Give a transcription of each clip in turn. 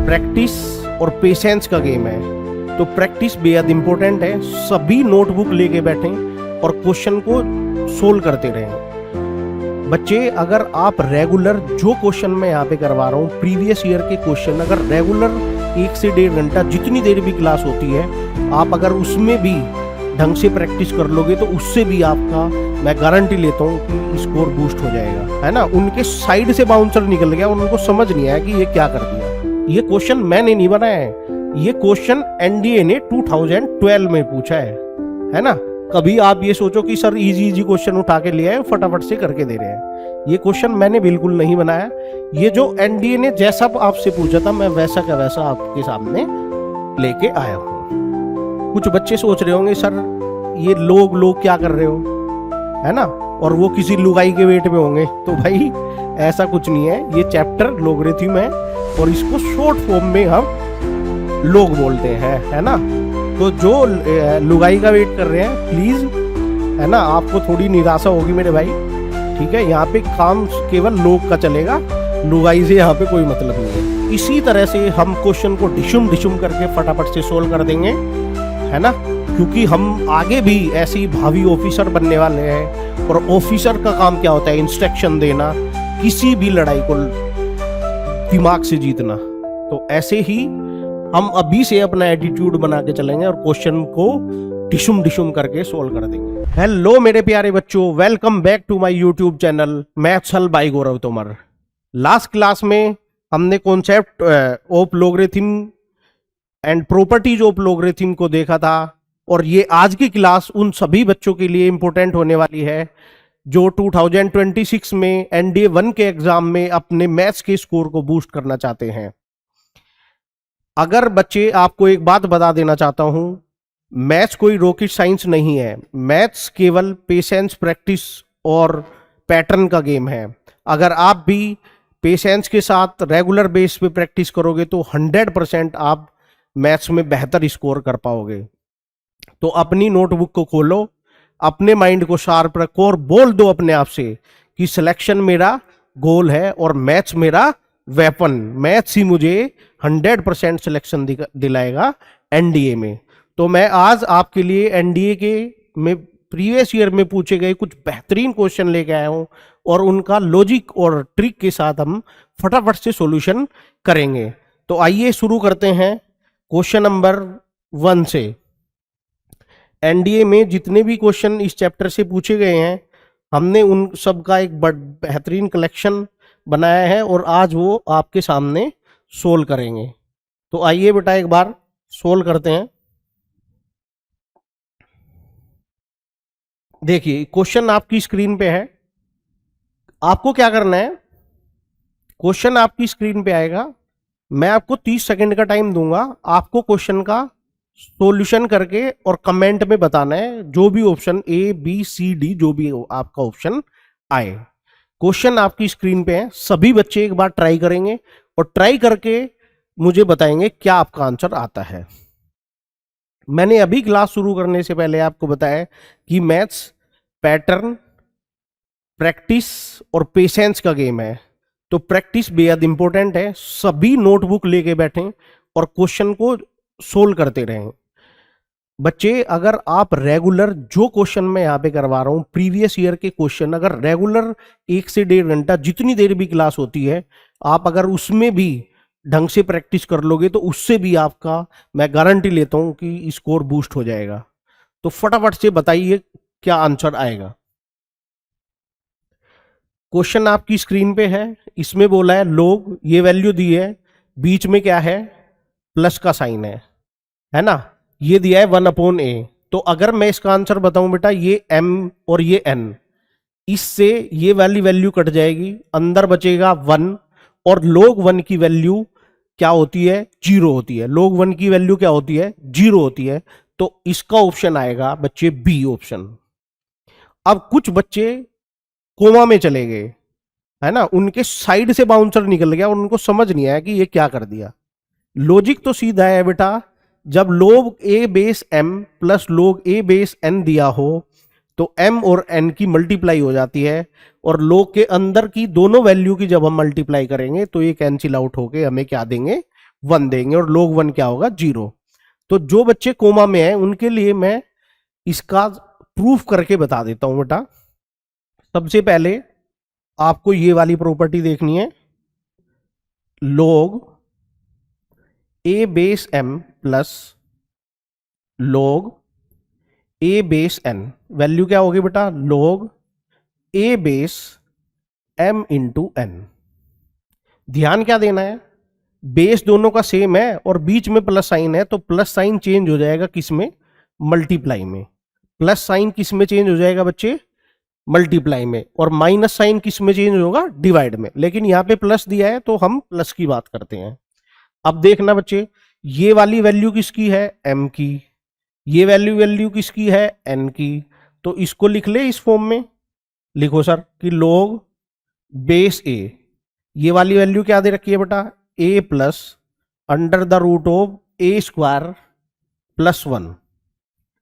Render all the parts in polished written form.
Practice और patience का game है। तो प्रैक्टिस बेहद इंपॉर्टेंट है। सभी नोटबुक लेके बैठें और क्वेश्चन को सोल्व करते रहें। बच्चे, अगर आप रेगुलर जो क्वेश्चन मैं यहाँ पे करवा रहा हूँ, प्रीवियस ईयर के क्वेश्चन, अगर रेगुलर 1 से 1.5 घंटा जितनी देर भी क्लास होती है, आप अगर उसमें भी ढंग से प्रैक्टिस कर लोगे तो उससे भी आपका, मैं गारंटी लेता हूँ कि स्कोर बूस्ट हो जाएगा, है ना। उनके साइड से बाउंसर निकल गया, उनको समझ नहीं आया कि ये क्या कर दिया। ये क्वेश्चन मैंने नहीं बनाया है, ये क्वेश्चन एनडीए ने 2012 में पूछा है ना। कभी आप ये सोचो कि सर इजी क्वेश्चन उठा के ले आए, फटाफट से करके दे रहे हैं। ये क्वेश्चन मैंने बिल्कुल नहीं बनाया। ये जो एनडीए ने जैसा आपसे पूछा था, मैं वैसा का वैसा आपके सामने लेके आया हूँ। कुछ बच्चे सोच रहे होंगे सर ये लोग क्या कर रहे हो, है ना, और वो किसी लुगाई के वेट में होंगे। तो भाई ऐसा कुछ नहीं है, ये चैप्टर लोगरिथम है और इसको शॉर्ट फॉर्म में हम लोग बोलते हैं, है ना। तो जो लुगाई का वेट कर रहे हैं, प्लीज, है ना, आपको थोड़ी निराशा होगी मेरे भाई, ठीक है। यहाँ पे काम केवल लोग का चलेगा, लुगाई से यहाँ पे कोई मतलब नहीं है। इसी तरह से हम क्वेश्चन को डिशुम करके फटाफट से सोल्व कर देंगे, है ना, क्योंकि हम आगे भी ऐसे ही भावी ऑफिसर बनने वाले हैं। और ऑफिसर का काम क्या होता है? इंस्ट्रक्शन देना, किसी भी लड़ाई को दिमाग से जीतना। तो ऐसे ही हम अभी से अपना एटीट्यूड बना के चलेंगे और क्वेश्चन को डिशुम करके सोल्व कर देंगे। हेलो मेरे प्यारे बच्चों, welcome back to my YouTube channel maths हल by Gaurav Tomar. Last class में हमने concept of logarithm and properties of logarithm को देखा था, और ये आज की क्लास उन सभी बच्चों के लिए इंपॉर्टेंट होने वाली है जो 2026 में एनडीए 1 के एग्जाम में अपने मैथ्स के स्कोर को बूस्ट करना चाहते हैं। अगर बच्चे, आपको एक बात बता देना चाहता हूं, मैथ्स कोई रॉकेट साइंस नहीं है। मैथ्स केवल पेशेंस, प्रैक्टिस और पैटर्न का गेम है। अगर आप भी पेशेंस के साथ रेगुलर बेस पे प्रैक्टिस करोगे तो 100% आप मैथ्स में बेहतर स्कोर कर पाओगे। तो अपनी नोटबुक को खोलो, अपने माइंड को शार्प रखो और बोल दो अपने आप से कि सिलेक्शन मेरा गोल है और मैथ्स मेरा वेपन। मैथ्स ही मुझे 100% सिलेक्शन दिलाएगा एनडीए में। तो मैं आज आपके लिए एनडीए के में प्रीवियस ईयर में पूछे गए कुछ बेहतरीन क्वेश्चन लेके आया हूं और उनका लॉजिक और ट्रिक के साथ हम फटाफट से सॉल्यूशन करेंगे। तो आइए शुरू करते हैं क्वेश्चन नंबर 1 से। एनडीए में जितने भी क्वेश्चन इस चैप्टर से पूछे गए हैं, हमने उन सब का एक बेहतरीन कलेक्शन बनाया है और आज वो आपके सामने सोल्व करेंगे। तो आइए बेटा एक बार सोल्व करते हैं। देखिए क्वेश्चन आपकी स्क्रीन पे है। आपको क्या करना है, क्वेश्चन आपकी स्क्रीन पे आएगा, मैं आपको 30 सेकंड का टाइम दूंगा। आपको क्वेश्चन का सॉल्यूशन करके और कमेंट में बताना है, जो भी option A B C D, जो भी आपका ऑप्शन आए। क्वेश्चन आपकी स्क्रीन पे है, सभी बच्चे एक बार ट्राई करेंगे और ट्राई करके मुझे बताएंगे क्या आपका आंसर आता है। मैंने अभी क्लास शुरू करने से पहले आपको बताया कि मैथ्स पैटर्न, प्रैक्टिस और पेशेंस का गेम है। तो प्रैक्टिस बेहद इंपॉर्टेंट है। सभी नोटबुक लेके बैठें और क्वेश्चन को सोल्व करते रहें। बच्चे, अगर आप रेगुलर जो क्वेश्चन मैं यहाँ पे करवा रहा हूँ, प्रीवियस ईयर के क्वेश्चन, अगर रेगुलर 1 से 1.5 घंटा जितनी देर भी क्लास होती है, आप अगर उसमें भी ढंग से प्रैक्टिस कर लोगे तो उससे भी आपका, मैं गारंटी लेता हूँ कि स्कोर बूस्ट हो जाएगा। तो फटाफट से बताइए क्या आंसर आएगा। क्वेश्चन आपकी स्क्रीन पे है, इसमें बोला है लोग, ये वैल्यू दी है, बीच में क्या है, प्लस का साइन है ना, ये दिया है 1/a। तो अगर मैं इसका आंसर बताऊं बेटा, ये m और ये n, इससे ये वाली वैल्यू कट जाएगी, अंदर बचेगा 1, और log 1 की वैल्यू क्या होती है, 0 होती है। log 1 की वैल्यू क्या होती है, 0 होती है। तो इसका ऑप्शन आएगा बच्चे बी ऑप्शन। अब कुछ बच्चे कोमा में चले गए, है ना, उनके साइड से बाउंसर निकल गया और उनको समझ नहीं आया कि ये क्या कर दिया। लॉजिक तो सीधा है बेटा, जब log a base m plus log a base n दिया हो तो m और n की मल्टीप्लाई हो जाती है, और log के अंदर की दोनों वैल्यू की जब हम मल्टीप्लाई करेंगे तो ये कैंसिल आउट होके हमें क्या देंगे, 1 देंगे और log 1 क्या होगा 0। तो जो बच्चे कोमा में हैं उनके लिए मैं इसका प्रूफ करके बता देता हूं बेटा। सबसे पहले आपको ये वाली प्रॉपर्टी देखनी है, log a base m plus log a base n। Value क्या होगी बेटा, log a base m into n। ध्यान क्या देना है, बेस दोनों का सेम है और बीच में प्लस साइन है, तो प्लस साइन चेंज हो जाएगा किस में, मल्टीप्लाई में। प्लस साइन किस में चेंज हो जाएगा बच्चे, मल्टीप्लाई में। और माइनस साइन किस में चेंज होगा, डिवाइड में। लेकिन यहाँ पे प्लस दिया है तो हम प्लस की बात करते हैं। अब देखना बच्चे, ये वाली वैल्यू किसकी है, m की। ये वैल्यू किसकी है, n की। तो इसको लिख ले इस फॉर्म में, लिखो सर कि log बेस a, ये वाली वैल्यू क्या दे रखी है बेटा, a plus under the root of a square plus 1।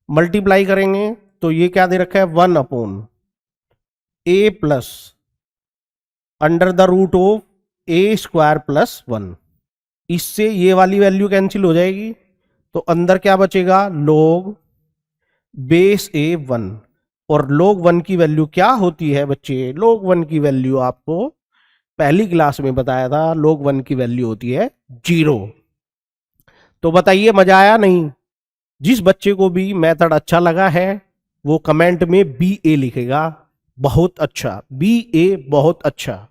Multiply करेंगे तो ये क्या दे रखा है, 1 upon a plus under the root of a square plus 1। इससे ये वाली वैल्यू कैंसिल हो जाएगी, तो अंदर क्या बचेगा, log बेस a 1। और log 1 की वैल्यू क्या होती है बच्चे, log 1 की वैल्यू आपको पहली क्लास में बताया था, log 1 की वैल्यू होती है 0। तो बताइए मजा आया नहीं। जिस बच्चे को भी मेथड अच्छा लगा है वो कमेंट में BA लिखेगा, बहुत अच्छा, BA बहुत अच्छा।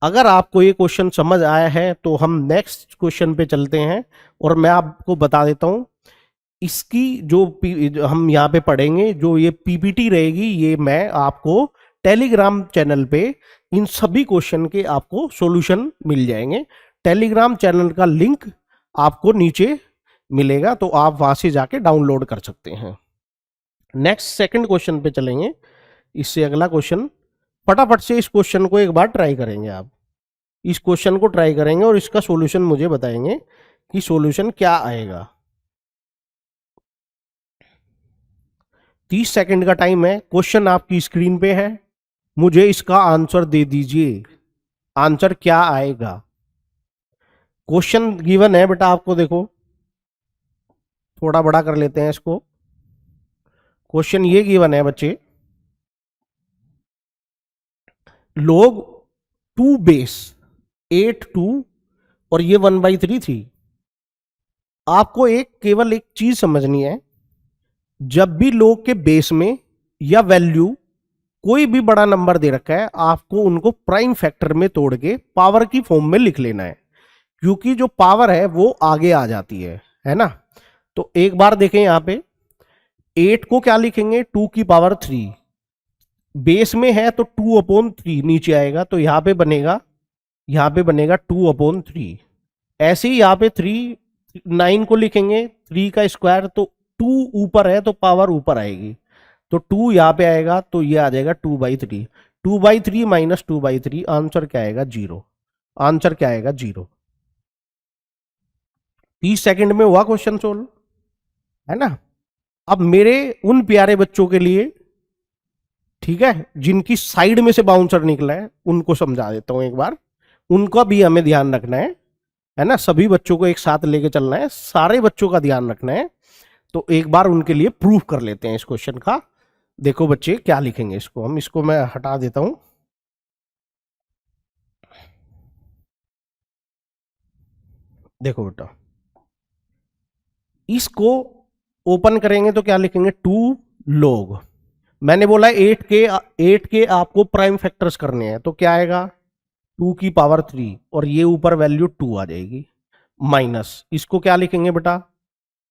अगर आपको ये क्वेश्चन समझ आया है तो हम नेक्स्ट क्वेश्चन पे चलते हैं। और मैं आपको बता देता हूं इसकी जो हम यहाँ पे पढ़ेंगे, जो ये PPT रहेगी, ये मैं आपको टेलीग्राम चैनल पे इन सभी क्वेश्चन के आपको सॉल्यूशन मिल जाएंगे। टेलीग्राम चैनल का लिंक आपको नीचे मिलेगा, तो आप वहां से जाके डाउनलोड कर सकते हैं। नेक्स्ट सेकंड क्वेश्चन पे चलेंगे। इससे अगला क्वेश्चन, फटाफट से इस क्वेश्चन को एक बार ट्राई करेंगे। आप इस क्वेश्चन को ट्राई करेंगे और इसका सॉल्यूशन मुझे बताएंगे कि सॉल्यूशन क्या आएगा। 30 सेकंड का टाइम है, क्वेश्चन आपकी स्क्रीन पे है, मुझे इसका आंसर दे दीजिए। आंसर क्या आएगा, क्वेश्चन गिवन है बेटा आपको, देखो थोड़ा बड़ा कर लेते हैं इसको। क्वेश्चन ये गिवन है बच्चे, log 2 बेस 8 2 और ये 1/3 3। आपको केवल एक चीज समझनी है, जब भी log के बेस में या वैल्यू कोई भी बड़ा नंबर दे रखा है, आपको उनको प्राइम फैक्टर में तोड़ के पावर की फॉर्म में लिख लेना है, क्योंकि जो पावर है वो आगे आ जाती है ना। तो एक बार देखें यहां पे, 8 को क्या लिखेंगे, 2 की पावर 3। बेस में है तो 2/3 नीचे आएगा, तो यहां पे बनेगा 2/3। ऐसे ही यहां पे 9 को लिखेंगे 3 का स्क्वायर, तो 2 ऊपर है तो पावर ऊपर आएगी, तो 2 यहां पे आएगा, तो ये आ जाएगा 2/3। 2/3 माइनस 2/3, आंसर क्या आएगा 0। आंसर क्या आएगा 0। 30 सेकंड में हुआ क्वेश्चन सोल्व, है ना। अब मेरे उन प्यारे बच्चों के लिए, ठीक है, जिनकी साइड में से बाउंसर निकला है, उनको समझा देता हूं एक बार। उनका भी हमें ध्यान रखना है ना। सभी बच्चों को एक साथ लेके चलना है, सारे बच्चों का ध्यान रखना है। तो एक बार उनके लिए प्रूफ कर लेते हैं इस क्वेश्चन का। देखो बच्चे क्या लिखेंगे, इसको मैं हटा देता हूं। देखो बेटा, इसको ओपन करेंगे तो क्या लिखेंगे, 2 log। मैंने बोला 8 के आपको प्राइम फैक्टर्स करने हैं, तो क्या आएगा 2 की पावर 3 और ये ऊपर वैल्यू 2 आ जाएगी, माइनस इसको क्या लिखेंगे बेटा,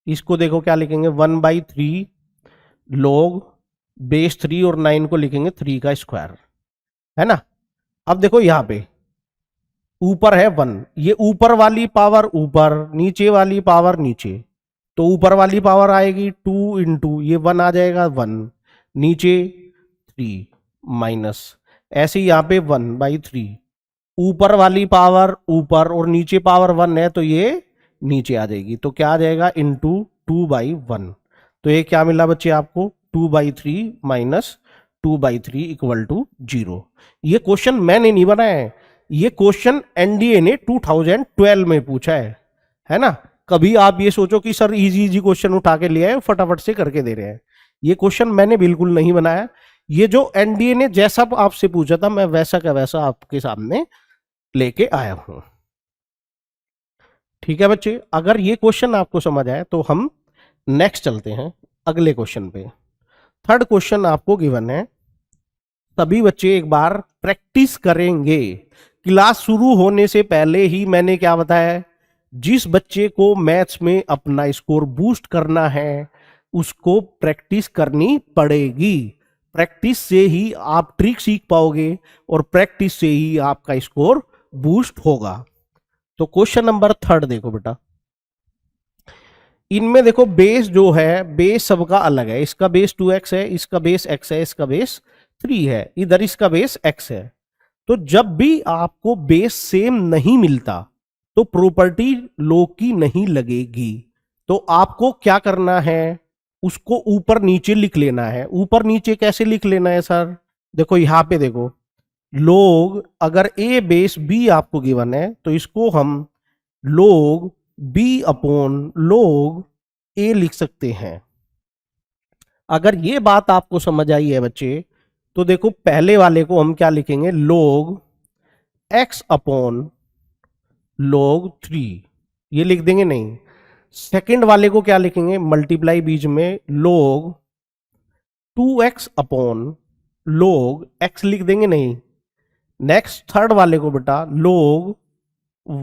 इसको देखो क्या लिखेंगे, 1/3 log बेस 3 और 9 को लिखेंगे 3 का स्क्वायर, है ना। अब देखो यहां पे ऊपर है 1, ये ऊपर वाली पावर ऊपर, नीचे वाली पावर नीचे, तो ऊपर वाली पावर आएगी 2 इंटू ये 1 आ जाएगा 1, नीचे 3 माइनस, ऐसे यहां पे 1/3, ऊपर वाली पावर ऊपर और नीचे पावर 1 है, तो ये नीचे आ जाएगी, तो क्या आ जाएगा इंटू 2/1। तो ये क्या मिला बच्चे आपको, 2/3 माइनस 2/3 इक्वल टू 0। ये क्वेश्चन मैंने नहीं बनाया है, ये क्वेश्चन एनडीए ने 2012 में पूछा है ना। कभी आप ये सोचो कि सर इजी इजी क्वेश्चन उठा के ले आए फटाफट से करके दे रहे हैं, ये क्वेश्चन मैंने बिल्कुल नहीं बनाया। ये जो एनडीए ने जैसा आपसे पूछा था मैं वैसा का वैसा आपके सामने लेके आया हूं। ठीक है बच्चे, अगर ये क्वेश्चन आपको समझ आए तो हम नेक्स्ट चलते हैं अगले क्वेश्चन पे। थर्ड क्वेश्चन आपको गिवन है, सभी बच्चे एक बार प्रैक्टिस करेंगे। क्लास शुरू होने से पहले ही मैंने क्या बताया, जिस बच्चे को मैथ्स में अपना स्कोर बूस्ट करना है उसको प्रैक्टिस करनी पड़ेगी। प्रैक्टिस से ही आप ट्रिक सीख पाओगे और प्रैक्टिस से ही आपका स्कोर बूस्ट होगा। तो क्वेश्चन नंबर थर्ड देखो बेटा, इनमें देखो बेस जो है बेस सबका अलग है, इसका बेस 2x है, इसका बेस x है, इसका बेस 3 है, इधर इसका बेस x है। तो जब भी आपको बेस सेम नहीं मिलता तो प्रॉपर्टी लॉ की नहीं लगेगी। तो आपको क्या करना है, उसको ऊपर नीचे लिख लेना है। ऊपर नीचे कैसे लिख लेना है सर, देखो यहां पे देखो, लोग अगर a बेस b आपको गिवन है तो इसको हम लोग b अपॉन लोग a लिख सकते हैं। अगर ये बात आपको समझ आई है बच्चे तो देखो पहले वाले को हम क्या लिखेंगे, लोग x अपॉन लोग 3, ये लिख देंगे नहीं। सेकंड वाले को क्या लिखेंगे, मल्टीप्लाई बीच में लोग 2x अपॉन लोग x लिख देंगे नहीं। नेक्स्ट थर्ड वाले को बेटा लोग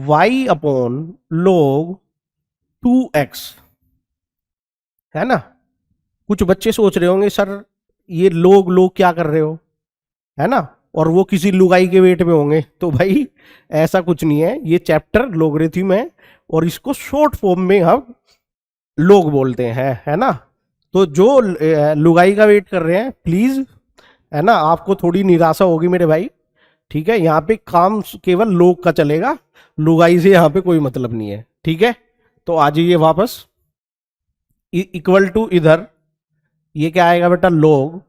y अपॉन लोग 2x, है ना। कुछ बच्चे सोच रहे होंगे सर ये लोग लोग क्या कर रहे हो, है ना, और वो किसी लुगाई के वेट में होंगे। तो भाई ऐसा कुछ नहीं है, ये चैप्टर लोगरिथम है और इसको शॉर्ट फॉर्म में हम लोग बोलते हैं, है ना। तो जो लुगाई का वेट कर रहे हैं प्लीज, है ना, आपको थोड़ी निराशा होगी मेरे भाई। ठीक है, यहाँ पे काम केवल लोग का चलेगा, लुगाई से यहाँ पे कोई मतलब नहीं है। ठीक है, तो आ जाइए वापस, इक्वल टू इधर ये क्या आएगा बेटा, लोग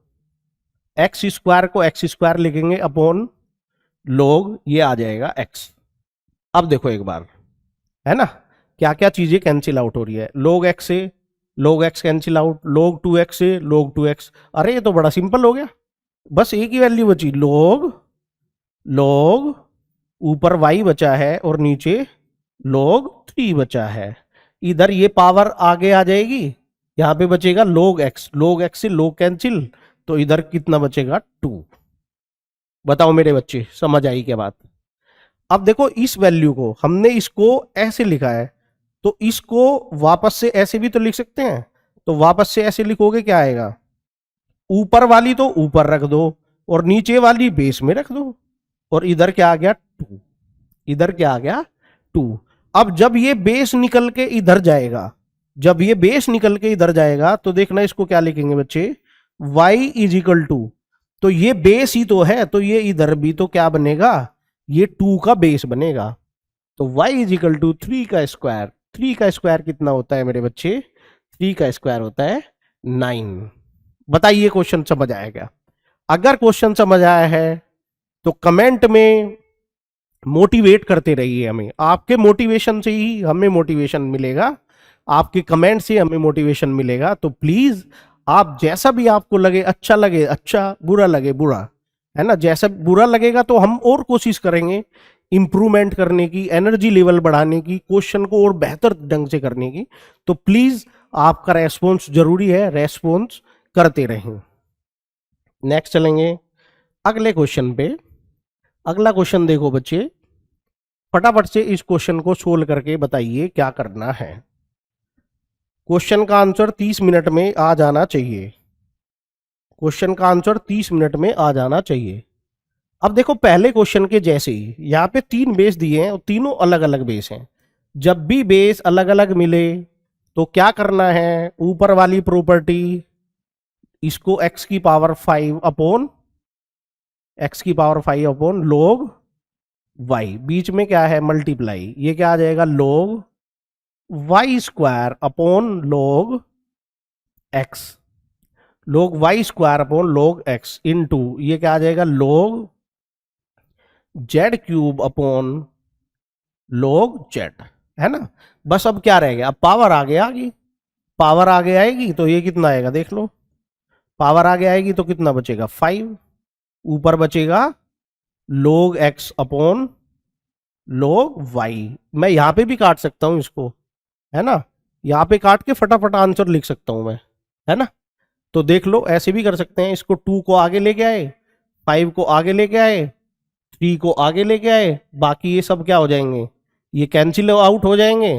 एक्स स्क्वायर को एक्स स्क्वायर लिखेंगे अपॉन लोग ये आ जाएगा एक्स। अब देखो एक बार, है ना, क्या क्या चीजें कैंसिल आउट हो रही है। लोग एक्स से लोग एक्स कैंसिल आउट, लोग 2x से लोग 2x। अरे ये तो बड़ा सिंपल हो गया, बस एक ही वैल्यू बची, लोग लोग ऊपर y बचा है और नीचे लोग 3 बचा है। इधर ये पावर आगे आ जाएगी, यहां पे बचेगा लोग x से लोग कैंसिल, तो इधर कितना बचेगा 2। बताओ मेरे बच्चे समझ आई क्या बात। अब देखो इस वैल्यू को हमने इसको ऐसे लिखा है, तो इसको वापस से ऐसे भी तो लिख सकते हैं। तो वापस से ऐसे लिखोगे क्या आएगा, ऊपर वाली तो ऊपर रख दो और नीचे वाली बेस में रख दो, और इधर क्या आ गया 2, इधर क्या आ गया 2। अब जब ये बेस निकल के इधर जाएगा, जब ये बेस निकल के इधर जाएगा तो देखना इसको क्या लिखेंगे बच्चे, y इज इक्वल टू, तो ये बेस ही तो है, तो ये इधर भी तो क्या बनेगा, ये 2 का बेस बनेगा। तो y इज इक्वल टू 3 का स्क्वायर। 3 का स्क्वायर कितना होता है मेरे बच्चे, 3 का स्क्वायर होता है 9। बताइए क्वेश्चन समझ आया क्या। अगर क्वेश्चन समझ आया है तो कमेंट में मोटिवेट करते रहिए हमें, आपके मोटिवेशन से ही हमें मोटिवेशन मिलेगा, आपके कमेंट से हमें मोटिवेशन मिलेगा। तो प्लीज आप जैसा भी आपको लगे, अच्छा लगे अच्छा, बुरा लगे बुरा, है ना, जैसा बुरा लगेगा तो हम और कोशिश करेंगे इंप्रूवमेंट करने की, एनर्जी लेवल बढ़ाने की, क्वेश्चन को और बेहतर ढंग से करने की। तो प्लीज आपका रेस्पॉन्स जरूरी है, रेस्पॉन्स करते रहें। नेक्स्ट चलेंगे अगले क्वेश्चन पे। अगला क्वेश्चन देखो बच्चे, फटाफट से इस क्वेश्चन को सोल्व करके बताइए क्या करना है। क्वेश्चन का आंसर 30 मिनट में आ जाना चाहिए, क्वेश्चन का आंसर 30 मिनट में आ जाना चाहिए। अब देखो पहले क्वेश्चन के जैसे ही यहाँ पे 3 बेस दिए हैं और तीनों अलग अलग बेस हैं। जब भी बेस अलग अलग मिले तो क्या करना है, ऊपर वाली प्रॉपर्टी इसको x की पावर 5 अपॉन लोग y, बीच में क्या है मल्टीप्लाई, ये क्या आ जाएगा लोग y स्क्वायर अपॉन लोग x, लोग y स्क्वायर अपॉन लोग x इनटू ये क्या आ जाएगा लोग Z cube upon log Z, है ना। बस अब क्या रह गया, अब पावर आगे आ गई, पावर आगे आएगी तो ये कितना आएगा देख लो, पावर आगे आएगी तो कितना बचेगा 5, ऊपर बचेगा log x upon log y। मैं यहां पे भी काट सकता हूं इसको, है ना, यहां पे काट के फटाफट आंसर लिख सकता हूं मैं, है ना। तो देख लो ऐसे भी कर सकते हैं, इसको 2 को आगे लेके आए, 5 को आगे लेके आए, 3 को आगे लेके आए, बाकी ये सब क्या हो जाएंगे, ये कैंसिल आउट हो जाएंगे।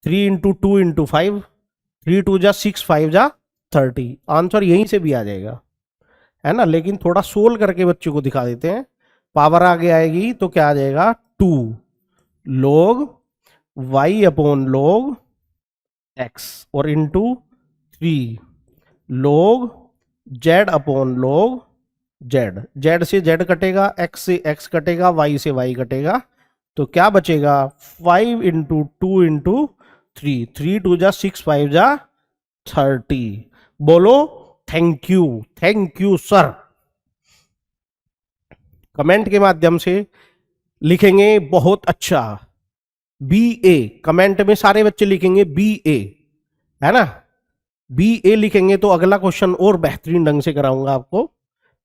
3 इंटू 2 इंटू 5, 3 2 जा 6, 5 जा 30, आंसर यहीं से भी आ जाएगा, है ना। लेकिन थोड़ा सोल्व करके बच्चों को दिखा देते हैं। पावर आगे आएगी तो क्या आ जाएगा 2 log y upon log x और into 3 log z upon log z, z से z कटेगा, x से x कटेगा, y से y कटेगा, तो क्या बचेगा 5 इंटू 2 इंटू 3, 3 2 जा 6, 5 जा 30। बोलो थैंक यू सर। कमेंट के माध्यम से लिखेंगे बहुत अच्छा, बी ए, कमेंट में सारे बच्चे लिखेंगे बी ए, है ना, बी ए लिखेंगे तो अगला क्वेश्चन और बेहतरीन ढंग से कराऊंगा आपको।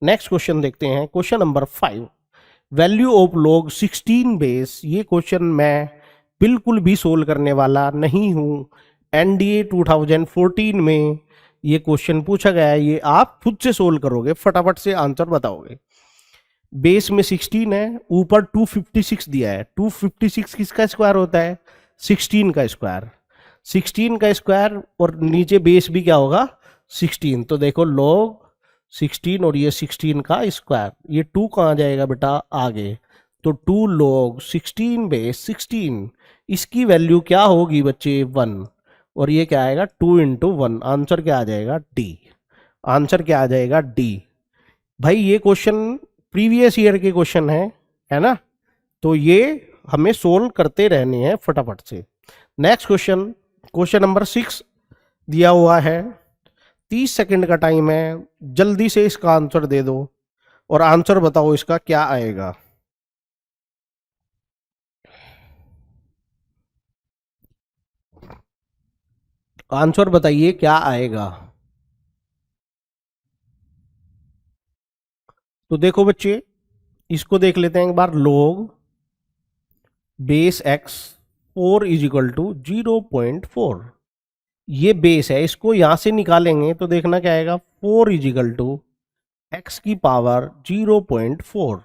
नेक्स्ट क्वेश्चन देखते हैं, question number 5, value of log 16 base. ये क्वेश्चन मैं बिल्कुल भी सोल्व करने वाला नहीं हूं, एनडीए 2014 में ये क्वेश्चन पूछा गया है, ये आप खुद से सोल्व करोगे, फटाफट से आंसर बताओगे। बेस में 16 है, ऊपर 256 दिया है, 256 किसका स्क्वायर होता है 16 का स्क्वायर, 16 का स्क्वायर, और नीचे बेस भी क्या होगा 16, तो देखो log 16 और ये 16 का स्क्वायर, ये 2 कहाँ जाएगा बेटा आगे, तो 2 log 16 बेस 16, इसकी वैल्यू क्या होगी बच्चे 1, और ये क्या आएगा 2 इंटू 1, आंसर क्या आ जाएगा डी, आंसर क्या आ जाएगा डी। भाई ये क्वेश्चन प्रीवियस ईयर के क्वेश्चन है ना, तो ये हमें सोल्व करते रहने हैं फटाफट से। नेक्स्ट क्वेश्चन, क्वेश्चन नंबर 6 दिया हुआ है, 30 सेकंड का टाइम है, जल्दी से इसका आंसर दे दो और आंसर बताओ इसका क्या आएगा। आंसर बताइए क्या आएगा। तो देखो बच्चे, इसको देख लेते हैं एक बार, log base x 4 is equal to 0.4, ये बेस है, इसको यहां से निकालेंगे तो देखना क्या आएगा 4 इज इक्वल टू एक्स की पावर 0.4।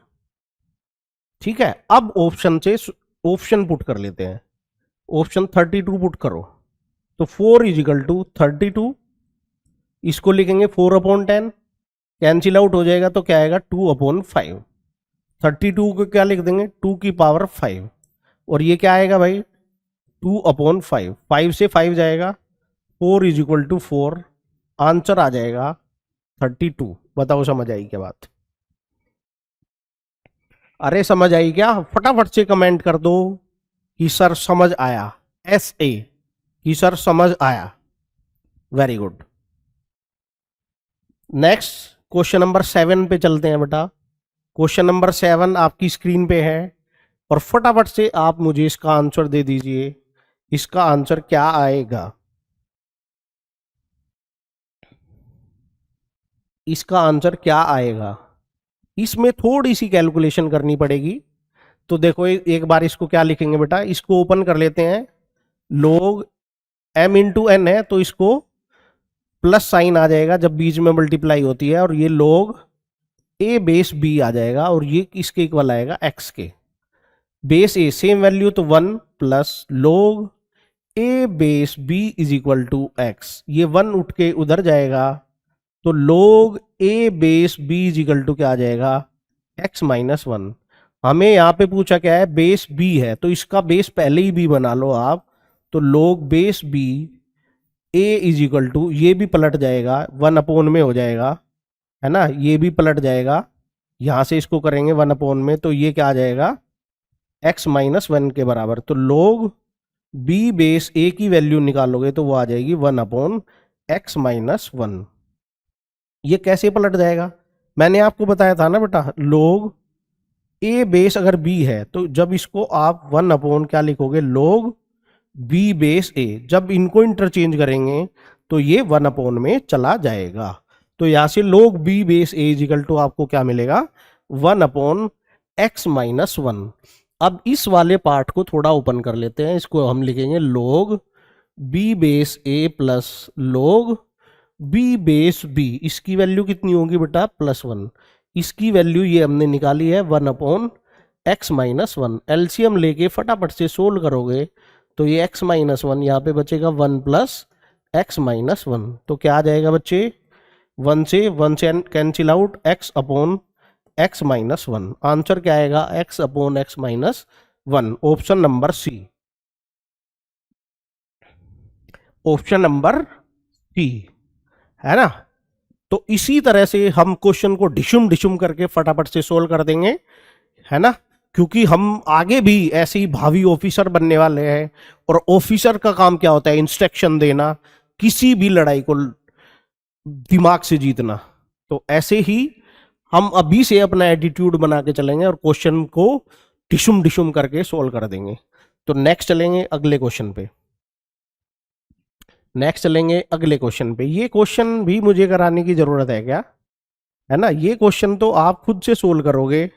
ठीक है, अब ऑप्शन से ऑप्शन पुट कर लेते हैं, ऑप्शन 32 पुट करो, तो 4 इज इक्वल टू 32, इसको लिखेंगे 4/10, कैंसिल आउट हो जाएगा तो क्या आएगा 2/5, 32 को क्या लिख देंगे 2 की पावर 5, और ये क्या आएगा भाई 2/5, 5 से 5 जाएगा, 4 इज इक्वल टू 4, आंसर आ जाएगा 32। बताओ समझ आई क्या बात, अरे समझ आई क्या, फटाफट से कमेंट कर दो कि सर समझ आया, SA कि सर समझ आया, very good. Next question number 7 पे चलते हैं बेटा, क्वेश्चन नंबर 7 आपकी स्क्रीन पे है, और फटाफट से आप मुझे इसका आंसर दे दीजिए, इसका आंसर क्या आएगा, इसका आंसर क्या आएगा। इसमें थोड़ी सी कैलकुलेशन करनी पड़ेगी, तो देखो एक बार इसको क्या लिखेंगे बेटा, इसको ओपन कर लेते हैं, log m इंटू एन है तो इसको प्लस साइन आ जाएगा जब बीच में मल्टीप्लाई होती है, और ये log a बेस b आ जाएगा, और ये इसके इक्वल आएगा x के, बेस a सेम वैल्यू तो 1 plus log a base b is equal to x, ये 1 उठ के उधर जाएगा, तो log a base b is equal to क्या आ जाएगा x माइनस 1। हमें यहाँ पे पूछा क्या है बेस b है, तो इसका बेस पहले ही b बना लो आप, तो log base b a is equal to, ये भी पलट जाएगा 1/, में हो जाएगा, है ना, ये भी पलट जाएगा, यहां से इसको करेंगे 1/, में, तो ये क्या आ जाएगा x माइनस 1 के बराबर, तो log b बेस a की वैल्यू निकालोगे तो वो आ जाएगी 1/x माइनस 1। ये कैसे पलट जाएगा, मैंने आपको बताया था ना बेटा, log ए बेस अगर बी है तो जब इसको आप 1 अपॉन क्या लिखोगे, log बी बेस ए, जब इनको इंटरचेंज करेंगे तो ये 1 अपॉन में चला जाएगा। तो यहां से log B base A is equal to आपको क्या मिलेगा, 1/x-1। अब इस वाले पार्ट को थोड़ा ओपन कर लेते हैं, इसको हम लिखेंगे log B base A plus log B base B. इसकी वैल्यू कितनी होगी बेटा, +1। इसकी वैल्यू ये हमने निकाली है 1/x-1। एलसीएम लेके फटाफट से सोल्व करोगे तो ये x-1 यहाँ पे बचेगा 1 + x-1। तो क्या आ जाएगा बच्चे, 1 से कैंसिल आउट, x/x-1। आंसर क्या आएगा, x/x-1। Option number C, option number C है ना। तो इसी तरह से हम क्वेश्चन को डिशुम डिशुम करके फटाफट से सोल्व कर देंगे, है ना, क्योंकि हम आगे भी ऐसे ही भावी ऑफिसर बनने वाले हैं। और ऑफिसर का काम क्या होता है, इंस्ट्रक्शन देना, किसी भी लड़ाई को दिमाग से जीतना। तो ऐसे ही हम अभी से अपना एटीट्यूड बना के चलेंगे और क्वेश्चन को डिशुम डिशुम करके सोल्व कर देंगे। तो नेक्स्ट चलेंगे अगले क्वेश्चन पे, नेक्स्ट चलेंगे अगले क्वेश्चन पे। ये क्वेश्चन भी मुझे कराने की जरूरत है क्या, है ना। ये क्वेश्चन तो आप खुद से सोल्व करोगे,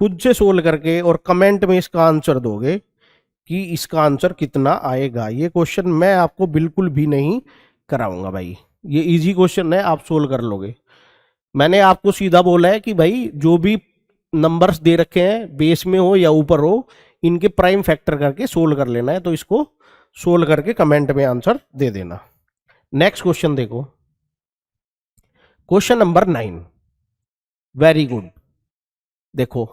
खुद से सोल्व करके और कमेंट में इसका आंसर दोगे कि इसका आंसर कितना आएगा। ये क्वेश्चन मैं आपको बिल्कुल भी नहीं कराऊंगा भाई, ये इजी क्वेश्चन है, आप सोल्व कर लोगे। मैंने आपको सीधा बोला है कि भाई जो भी नंबर्स दे रखे हैं, बेस में हो या ऊपर हो, इनके प्राइम फैक्टर करके सोल्व कर लेना है। तो इसको सोल्व करके कमेंट में आंसर दे देना। नेक्स्ट क्वेश्चन देखो, क्वेश्चन नंबर 9, वेरी गुड। देखो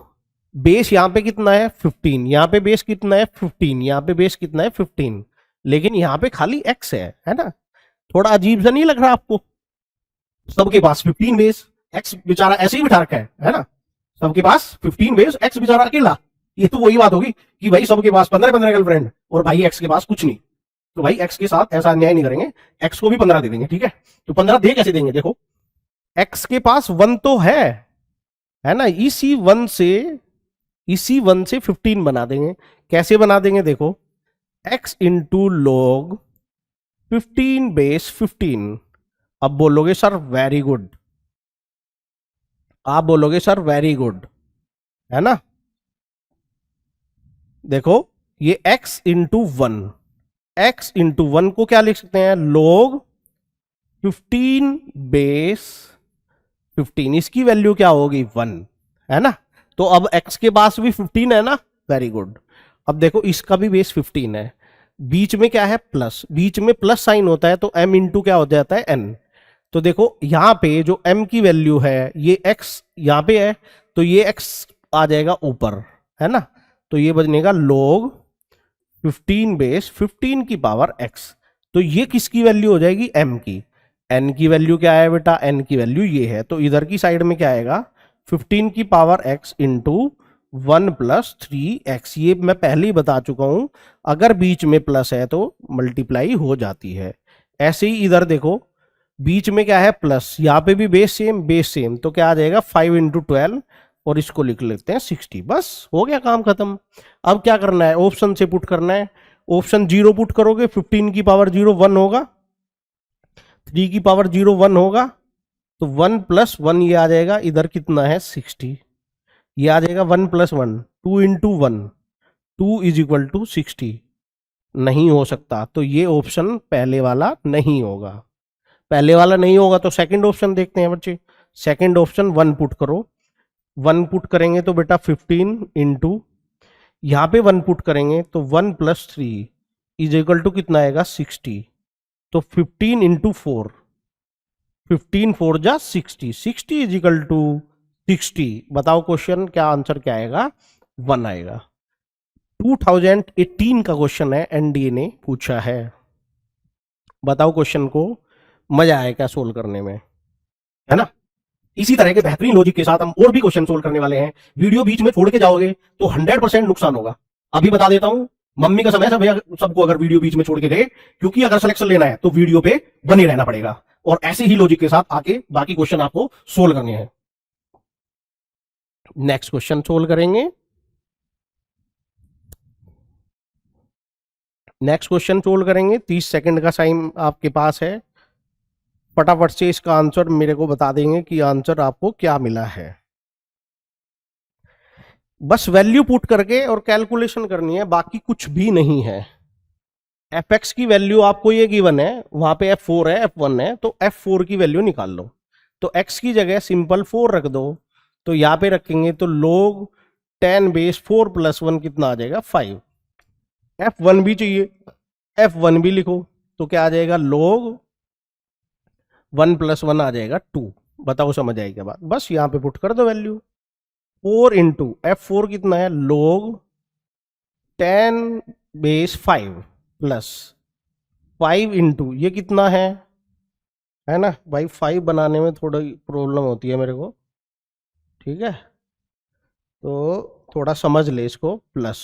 बेस यहां पे कितना है 15, यहां पे बेस कितना है 15, यहां पे बेस कितना है 15, लेकिन यहां पे खाली x है ना। थोड़ा अजीब सा नहीं लग रहा आपको, सबके पास 15 बेस, x बेचारा ऐसे ही बिठा रखा है ना। सबके पास 15 बेस, x बेचारा अकेला। ये तो वही बात होगी कि भाई सबके पास 15 गर्लफ्रेंड और भाई x के पास कुछ नहीं। तो भाई x के साथ ऐसा अन्याय नहीं करेंगे, x को भी 15 दे देंगे, ठीक है। तो 15 दे कैसे देंगे, देखो x के पास 1 तो है ना, इसी 1 से 15 बना देंगे। कैसे बना देंगे, देखो x इंटू log 15 बेस 15। अब बोलोगे सर वेरी गुड, आप बोलोगे सर वेरी गुड, है ना। देखो ये x इंटू 1, x इंटू 1 को क्या लिख सकते हैं, log 15 बेस 15। इसकी वैल्यू क्या होगी 1, है ना। तो अब x के पास भी 15 है ना, वेरी गुड। अब देखो इसका भी बेस 15 है, बीच में क्या है प्लस, बीच में प्लस साइन होता है तो m इंटू क्या हो जाता है n। तो देखो यहां पे जो m की वैल्यू है, ये x यहां पे है तो ये x आ जाएगा ऊपर, है ना। तो ये बनेगा log 15 बेस 15 की पावर x। तो ये किसकी वैल्यू हो जाएगी, m की। n की वैल्यू क्या है बेटा, n की वैल्यू ये है, तो इधर की साइड में क्या आएगा 15 की पावर x इंटू 1 + 3x। ये मैं पहले ही बता चुका हूं, अगर बीच में प्लस है तो मल्टीप्लाई हो जाती है। ऐसे ही इधर देखो बीच में क्या है प्लस, यहाँ पे भी बेस सेम, तो क्या आ जाएगा 5 × 12 और इसको लिख लेते हैं 60। बस हो गया काम खत्म। अब क्या करना है, ऑप्शन से पुट करना है। ऑप्शन 0 पुट करोगे, 15 की पावर 0 1 होगा, 3 की पावर 0 1 होगा, तो 1 + 1 ये आ जाएगा, इधर कितना है 60, ये आ जाएगा 1 + 1, 2 × 1, 2 = 60। नहीं हो सकता, तो ये ऑप्शन पहले वाला नहीं होगा। पहले वाला नहीं होगा तो सेकंड ऑप्शन देखते हैं बच्चे। सेकंड ऑप्शन 1 पुट करो, 1 पुट करेंगे तो बेटा 15 इंटू, यहां पे 1 पुट करेंगे तो 1 + 3 = कितना आएगा 60। तो 15 × 4, 15 4 जा 60, 60 = 60। बताओ क्वेश्चन क्या आंसर क्या आएगा, 1 आएगा। 2018 का क्वेश्चन है, एनडीए ने पूछा है। बताओ क्वेश्चन को मजा आया क्या सोल्व करने में, है ना। इसी तरह के बेहतरीन लॉजिक के साथ हम और भी क्वेश्चन सोल्व करने वाले हैं। वीडियो बीच में छोड़ के जाओगे तो 100% नुकसान होगा। अभी बता देता हूं, मम्मी का समय भैया सबको अगर वीडियो बीच में छोड़ के गए, क्योंकि अगर सिलेक्शन लेना है तो वीडियो पे बने रहना पड़ेगा और ऐसे ही लॉजिक के साथ आके बाकी क्वेश्चन आपको सोल्व करने हैं। नेक्स्ट क्वेश्चन सोल्व करेंगे। नेक्स्ट क्वेश्चन सोल्व करेंगे, 30 सेकंड का टाइम आपके पास है। फटाफट से इसका आंसर मेरे को बता देंगे कि आंसर आपको क्या मिला है। बस वैल्यू पुट करके और कैलकुलेशन करनी है, बाकी कुछ भी नहीं है। एफ एक्स की वैल्यू आपको ये गिवन है, वहां पे F4 है, F1 है, तो F4 की वैल्यू निकाल लो। तो x की जगह सिंपल 4 रख दो, तो यहां पे रखेंगे तो log 10 बेस 4 प्लस 1 कितना आ जाएगा 5। F1 भी चाहिए, F1 भी लिखो, तो क्या आ जाएगा log 1 प्लस 1 आ जाएगा 2। बताओ समझ आएगी क्या बात? बस यहां पे पुट कर दो वैल्यू। 4 इंटू F4 कितना है log 10 बेस 5 प्लस 5 इंटू ये कितना है ना भाई, 5 बनाने में थोड़ी प्रॉब्लम होती है मेरे को, ठीक है, तो थोड़ा समझ ले इसको। प्लस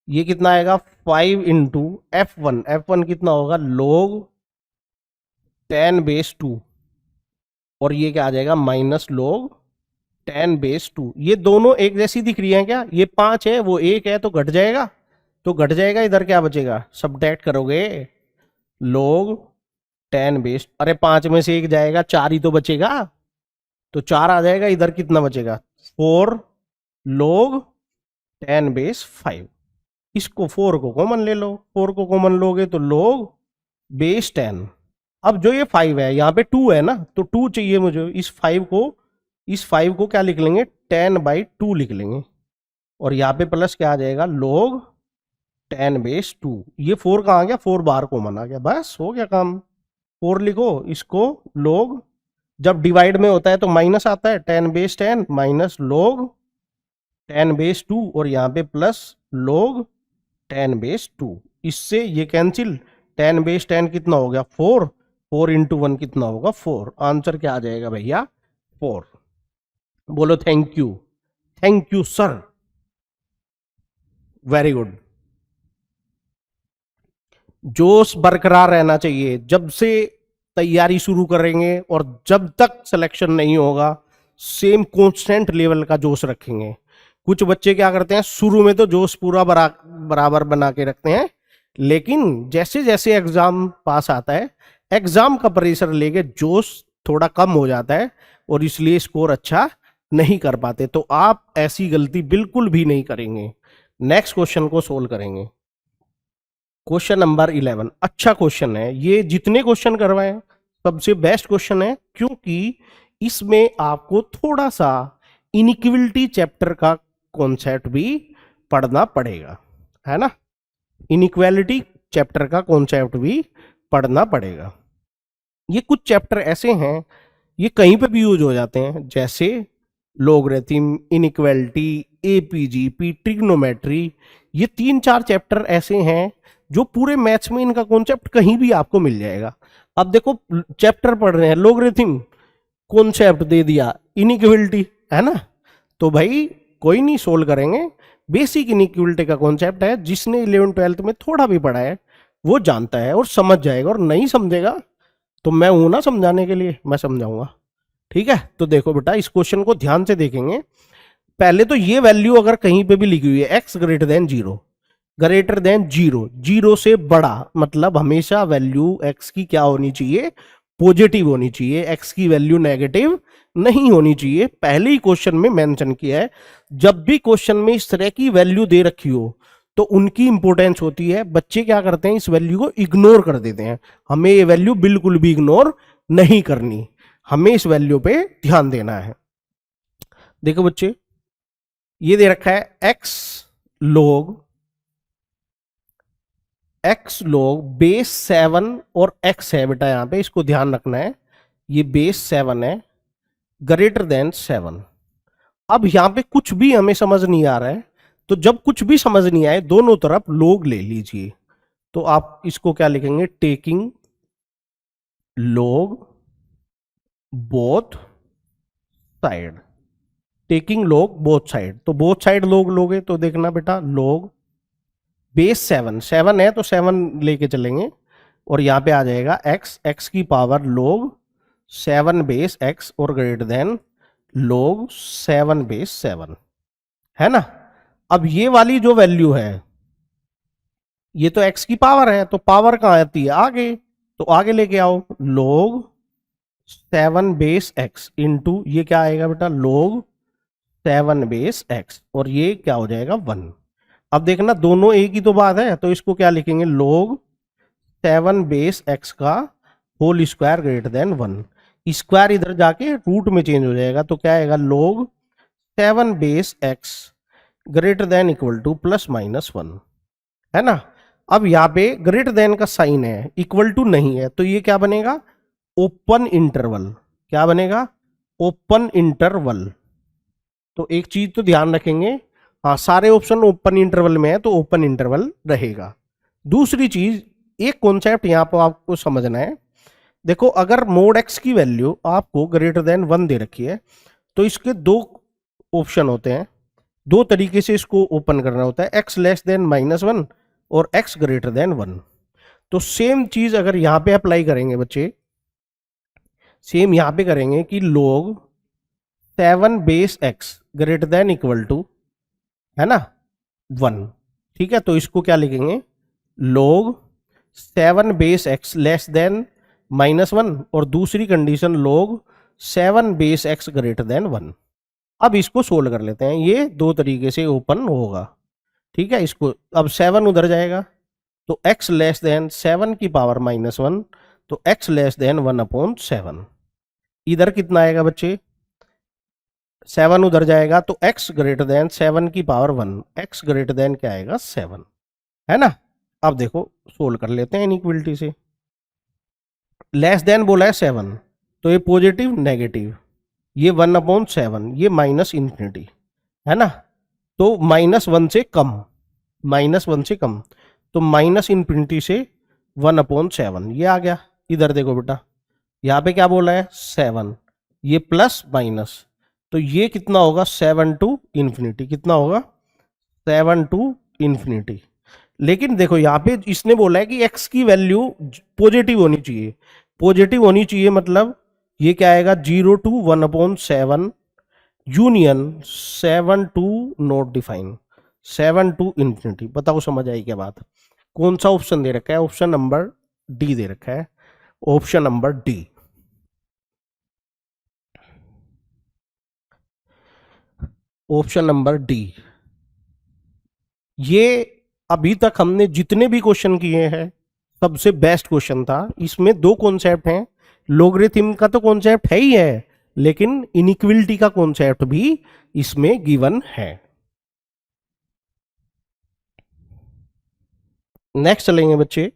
ये कितना आएगा 5 इंटू F1 कितना होगा log 10 बेस 2, और ये क्या आ जाएगा माइनस log 10 बेस 2। ये दोनों एक जैसी दिख रही है क्या? ये 5 है वो 1 है, तो घट जाएगा, तो घट जाएगा, इधर क्या बचेगा, सब्ट्रैक्ट करोगे log 10 बेस, अरे 5 में से 1 जाएगा, 4 ही तो बचेगा, तो 4 आ जाएगा, इधर कितना बचेगा 4 log 10 बेस 5। इसको 4 को कॉमन ले लो, 4 को कॉमन लोगे तो log बेस 10। अब जो ये 5 है यहाँ पे 2 है ना, तो 2 चाहिए मुझे, इस 5 को क्या लिख लेंगे 10/2 लिख लेंगे, और यहाँ पे प्लस क्या आ जाएगा log 10 बेस 2। ये 4 कहाँ आ गया, 4 बाहर कॉमन आ गया, बस हो गया काम। 4 लिखो, इसको log, जब डिवाइड में होता है तो माइनस आता है, 10 बेस 10 माइनस log 10 बेस 2, और यहाँ पे प्लस log 10 बेस 2। इससे ये कैंसिल, 10 बेस 10 कितना हो गया 4, 4 इंटू 1 कितना होगा 4। आंसर क्या आ जाएगा भैया 4। बोलो thank you sir, very good. जोश बरकरार रहना चाहिए, जब से तैयारी शुरू करेंगे और जब तक सिलेक्शन नहीं होगा सेम कांस्टेंट लेवल का जोश रखेंगे। कुछ बच्चे क्या करते हैं, शुरू में तो जोश पूरा बराबर बना के रखते हैं, लेकिन जैसे जैसे एग्जाम पास आता है, एग्जाम का प्रेशर लेके जोश थोड़ा कम हो जाता है, और इसलिए स्कोर अच्छा नहीं कर पाते। तो आप ऐसी गलती बिल्कुल भी नहीं करेंगे। नेक्स्ट क्वेश्चन को सोल्व करेंगे। क्वेश्चन नंबर 11 अच्छा क्वेश्चन है, ये जितने क्वेश्चन करवाए सबसे बेस्ट क्वेश्चन है, क्योंकि इसमें आपको थोड़ा सा इनइक्वलिटी चैप्टर का कॉन्सेप्ट भी पढ़ना पड़ेगा, है ना। इनइक्वालिटी चैप्टर का कॉन्सेप्ट भी पढ़ना पड़ेगा। ये कुछ चैप्टर ऐसे हैं, ये कहीं पे भी यूज हो जाते हैं, जैसे लोगरिथम, इनइक्वालिटी, एपीजीपी, ट्रिग्नोमेट्री। ये 3-4 चैप्टर ऐसे हैं जो पूरे मैथ्स में इनका कॉन्सेप्ट कहीं भी आपको मिल जाएगा। अब देखो चैप्टर पढ़ रहे हैं, लोगरिथम कॉन्सेप्ट दे दिया, इनइक्वालिटी, है ना, तो भाई कोई नहीं, सोल्व करेंगे। बेसिक इनइक्वालिटी का कॉन्सेप्ट है, जिसने 11th-12th में थोड़ा भी पढ़ा है वो जानता है और समझ जाएगा, और नहीं समझेगा तो मैं हूं ना समझाने के लिए, मैं समझाऊंगा, ठीक है। तो देखो बेटा, इस क्वेश्चन को ध्यान से देखेंगे। पहले तो ये वैल्यू अगर कहीं पे भी लिखी हुई है x ग्रेटर देन 0, 0 से बड़ा, मतलब हमेशा वैल्यू x की क्या होनी चाहिए, पॉजिटिव होनी चाहिए, x की वैल्यू नेगेटिव नहीं होनी चाहिए। पहले ही क्वेश्चन में मेंशन किया है, जब भी क्वेश्चन में इस तरह की वैल्यू दे रखी हो तो उनकी इंपॉर्टेंस होती है। बच्चे क्या करते हैं, इस वैल्यू को इग्नोर कर देते हैं। हमें ये वैल्यू बिल्कुल भी इग्नोर नहीं करनी, हमें इस वैल्यू पे ध्यान देना है। देखो बच्चे, ये दे रखा है x log बेस 7 और x है बेटा, यहां पे इसको ध्यान रखना है, ये बेस 7 है, ग्रेटर देन 7। अब यहां पे कुछ भी हमें समझ नहीं आ रहा है, तो जब कुछ भी समझ नहीं आए दोनों तरफ log ले लीजिए। तो आप इसको क्या लिखेंगे, taking log both side, taking log both side. तो बोथ साइड log लोगे तो देखना बेटा, log बेस 7 है तो 7 लेके चलेंगे, और यहां पे आ जाएगा x की पावर log 7 बेस x और ग्रेटर देन log 7 बेस 7, है ना। अब ये वाली जो वैल्यू है ये तो x की पावर है, तो पावर कहाँ आती है आगे, तो आगे लेके आओ log 7 बेस x इंटू ये क्या आएगा बेटा log 7 बेस x, और ये क्या हो जाएगा 1। अब देखना दोनों एक ही तो बात है, तो इसको क्या लिखेंगे log 7 बेस x का whole square greater than 1। Square इधर जाके रूट में चेंज हो जाएगा, तो क्या आएगा log 7 base x greater than equal two plus minus 1, है ना। अब यहाँ पे ग्रेटर देन का साइन है, इक्वल टू नहीं है, तो ये क्या बनेगा ओपन इंटरवल। क्या बनेगा ओपन इंटरवल। तो एक चीज तो ध्यान रखेंगे, हाँ सारे ऑप्शन ओपन इंटरवल में है तो ओपन इंटरवल रहेगा। दूसरी चीज एक कॉन्सेप्ट यहाँ पर आपको समझना है, देखो अगर मोड एक्स की वैल्यू आपको ग्रेटर देन 1 दे रखी है तो इसके दो ऑप्शन होते हैं, दो तरीके से इसको ओपन करना होता है, एक्स लेस देन -1 और एक्स ग्रेटर देन 1। तो सेम चीज अगर यहाँ पे अप्लाई करेंगे बच्चे, सेम यहाँ पे करेंगे कि log 7 base x greater than equal to, है ना 1, ठीक है। तो इसको क्या लिखेंगे log 7 base x less than -1, और दूसरी condition log 7 base x greater than 1। अब इसको सोल्व कर लेते हैं, ये दो तरीके से ओपन होगा, ठीक है। इसको अब 7 उधर जाएगा तो x लेस देन 7 की पावर -1, तो x लेस देन 1/7। इधर कितना आएगा बच्चे 7 उधर जाएगा तो x ग्रेटर देन 7 की पावर 1, x ग्रेटर देन क्या आएगा 7, है ना। अब देखो सोल्व कर लेते हैं इनइक्वलिटी से। लेस देन बोला है 7, तो ये पॉजिटिव नेगेटिव, ये 1/7, ये माइनस इंफिनिटी, है ना। तो -1 से कम, -1 से कम, तो माइनस इंफिनिटी से 1/7 ये आ गया। इधर देखो बेटा यहाँ पे क्या बोला है 7, ये प्लस माइनस, तो ये कितना होगा 7 टू इंफिनिटी, कितना होगा 7 टू इंफिनिटी। लेकिन देखो यहाँ पे इसने बोला है कि x की वैल्यू पॉजिटिव होनी चाहिए, पॉजिटिव होनी चाहिए मतलब ये क्या आएगा 0 to 1/7 union 7 to not define, 7 to infinity. बताओ समझ आई क्या बात। कौन सा ऑप्शन दे रखा है, ऑप्शन नंबर डी दे रखा है, option number D. Option number D, ये अभी तक हमने जितने भी क्वेश्चन किए हैं सबसे बेस्ट क्वेश्चन था। इसमें दो कॉन्सेप्ट हैं, लोगरिथम का तो कॉन्सेप्ट है ही है, लेकिन इनइक्वलिटी का कॉन्सेप्ट भी इसमें गिवन है। नेक्स्ट चलेंगे बच्चे,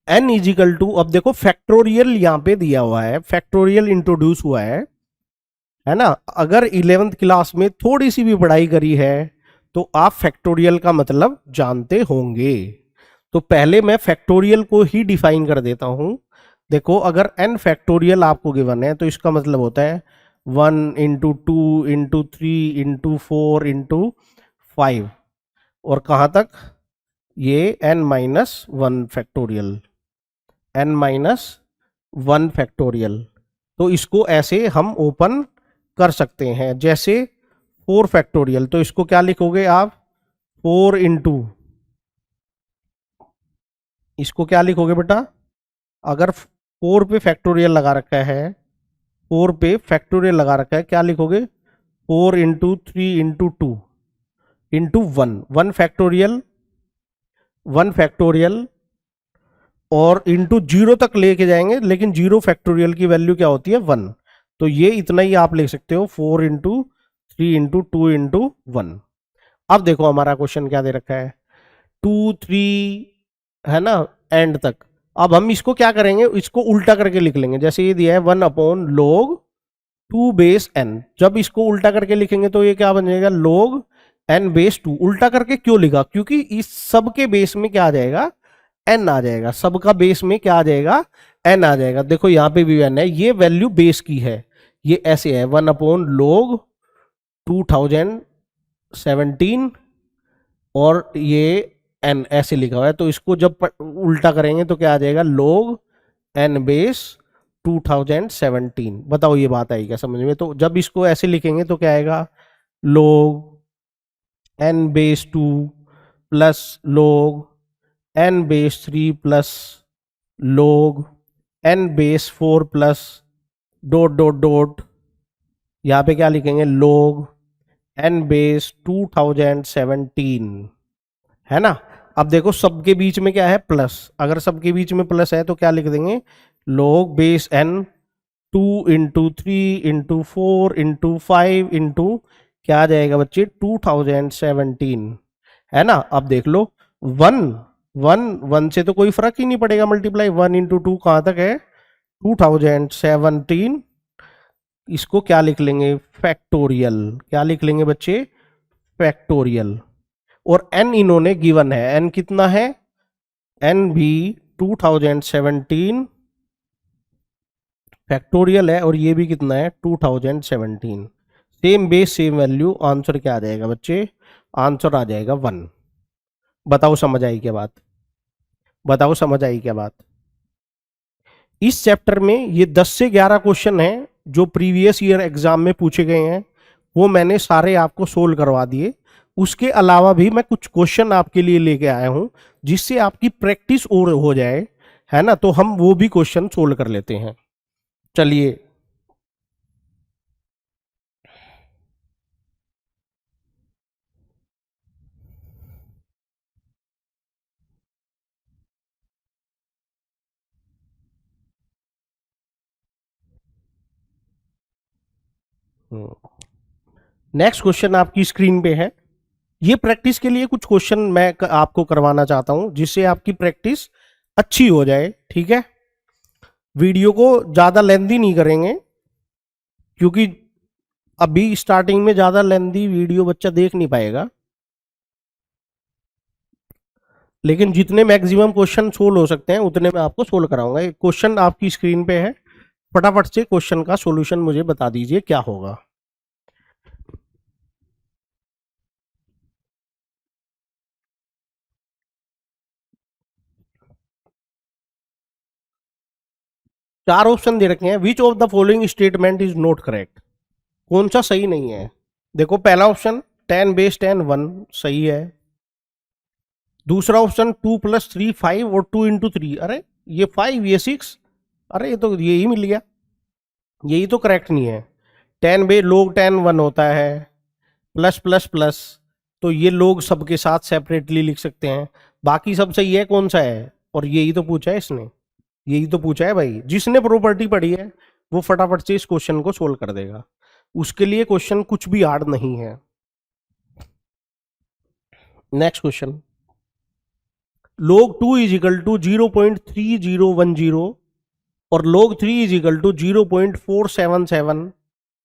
n इजिकल टू, अब देखो फैक्टोरियल यहां पे दिया हुआ है, फैक्टोरियल इंट्रोड्यूस हुआ है ना। अगर 11th क्लास में थोड़ी सी भी पढ़ाई करी है तो आप फैक्टोरियल का मतलब जानते होंगे। तो पहले मैं फैक्टोरियल को ही डिफाइन कर देता हूं। देखो अगर n फैक्टोरियल आपको गिवन है तो इसका मतलब होता है 1 इंटू 2 इंटू 3 इंटू 4 इंटू 5, और कहां तक ये n-1 फैक्टोरियल, n-1 फैक्टोरियल। तो इसको ऐसे हम ओपन कर सकते हैं, जैसे 4 फैक्टोरियल, तो इसको क्या लिखोगे आप 4 इंटू, इसको क्या लिखोगे बेटा, अगर 4 पे फैक्टोरियल लगा रखा है, 4 पे फैक्टोरियल लगा रखा है, क्या लिखोगे 4 into 3 into 2 into 1, 1 factorial, 1 factorial, और इंटू 0 तक लेके जाएंगे, लेकिन 0 फैक्टोरियल की वैल्यू क्या होती है 1, तो ये इतना ही आप लिख सकते हो 4 इंटू 3 इंटू 2 इंटू 1। अब देखो हमारा क्वेश्चन क्या दे रखा है 2 3, है ना एंड तक। अब हम इसको क्या करेंगे, इसको उल्टा करके लिख लेंगे, जैसे ये दिया है 1/log 2 बेस n, जब इसको उल्टा करके लिखेंगे तो ये क्या बन जाएगा log n बेस 2। उल्टा करके क्यों लिखा, क्योंकि इस सब के बेस में क्या आ जाएगा n आ जाएगा, सबका बेस में क्या आ जाएगा n आ जाएगा। देखो यहाँ पे भी n है, ये वैल्यू बेस की है, ये ऐसे है 1/log 2017, और ये n ऐसे लिखा हुआ है, तो इसको जब उल्टा करेंगे तो क्या आ जाएगा log n बेस 2017। बताओ ये बात आई क्या समझ में? तो जब इसको ऐसे लिखेंगे तो क्या आएगा, log n base 2 plus log n base 3 plus log n base 4 plus dot dot dot, यहाँ पे क्या लिखेंगे, log n बेस 2017, है ना। अब देखो सबके बीच में क्या है, प्लस, अगर सबके बीच में प्लस है तो क्या लिख देंगे, log base n 2 into 3 into 4 into 5 into क्या आ जाएगा बच्चे, 2017, है ना। अब देख लो, वन वन वन से तो कोई फर्क ही नहीं पड़ेगा, मल्टीप्लाई 1 इंटू 2 कहाँ तक है, 2017। इसको क्या लिख लेंगे, फैक्टोरियल, क्या लिख लेंगे बच्चे, फैक्टोरियल। और n इन्होंने गिवन है, n कितना है, n भी 2017 फैक्टोरियल है, और ये भी कितना है, 2017। Same base same value, answer क्या आ जाएगा बच्चे, आंसर आ जाएगा 1। बताओ समझ आई क्या बात, बताओ समझ आई क्या बात। इस चैप्टर में ये 10 से 11 क्वेश्चन हैं जो प्रीवियस ईयर एग्जाम में पूछे गए हैं, वो मैंने सारे आपको सोल्व करवा दिए। उसके अलावा भी मैं कुछ क्वेश्चन आपके लिए लेके आया हूं जिससे आपकी प्रैक्टिस और हो जाए, है ना। तो हम वो भी क्वेश्चन सोल्व कर लेते हैं। चलिए, नेक्स्ट क्वेश्चन आपकी स्क्रीन पे है। ये प्रैक्टिस के लिए कुछ क्वेश्चन मैं आपको करवाना चाहता हूं जिससे आपकी प्रैक्टिस अच्छी हो जाए, ठीक है। वीडियो को ज्यादा लेंथी नहीं करेंगे क्योंकि अभी स्टार्टिंग में ज्यादा लेंथी वीडियो बच्चा देख नहीं पाएगा, लेकिन जितने मैक्सिमम क्वेश्चन सोल्व हो सकते हैं उतने मैं आपको सोल्व कराऊंगा। एक क्वेश्चन आपकी स्क्रीन पे है, फटाफट से क्वेश्चन का सॉल्यूशन मुझे बता दीजिए क्या होगा। चार ऑप्शन दे रखे हैं, which of the following statement is not correct, कौन सा सही नहीं है। देखो पहला ऑप्शन 10 बेस 10 1 सही है। दूसरा ऑप्शन 2 प्लस 3 5 और 2 इंटू 3, अरे ये 5 ये 6, अरे ये तो यही मिल गया, यही तो करेक्ट नहीं है। 10 बे लोग 10 1 होता है, प्लस प्लस प्लस, तो ये लोग सबके साथ सेपरेटली लिख सकते हैं। बाकी सब सही है, कौन सा है, और यही तो पूछा है इसने, यही तो पूछा है भाई। जिसने प्रॉपर्टी पढ़ी है वो फटाफट से इस क्वेश्चन को सोल्व कर देगा, उसके लिए क्वेश्चन कुछ भी हार्ड नहीं है। Next question, log 2 is equal to 0.3010 और log 3 is equal to 0.477,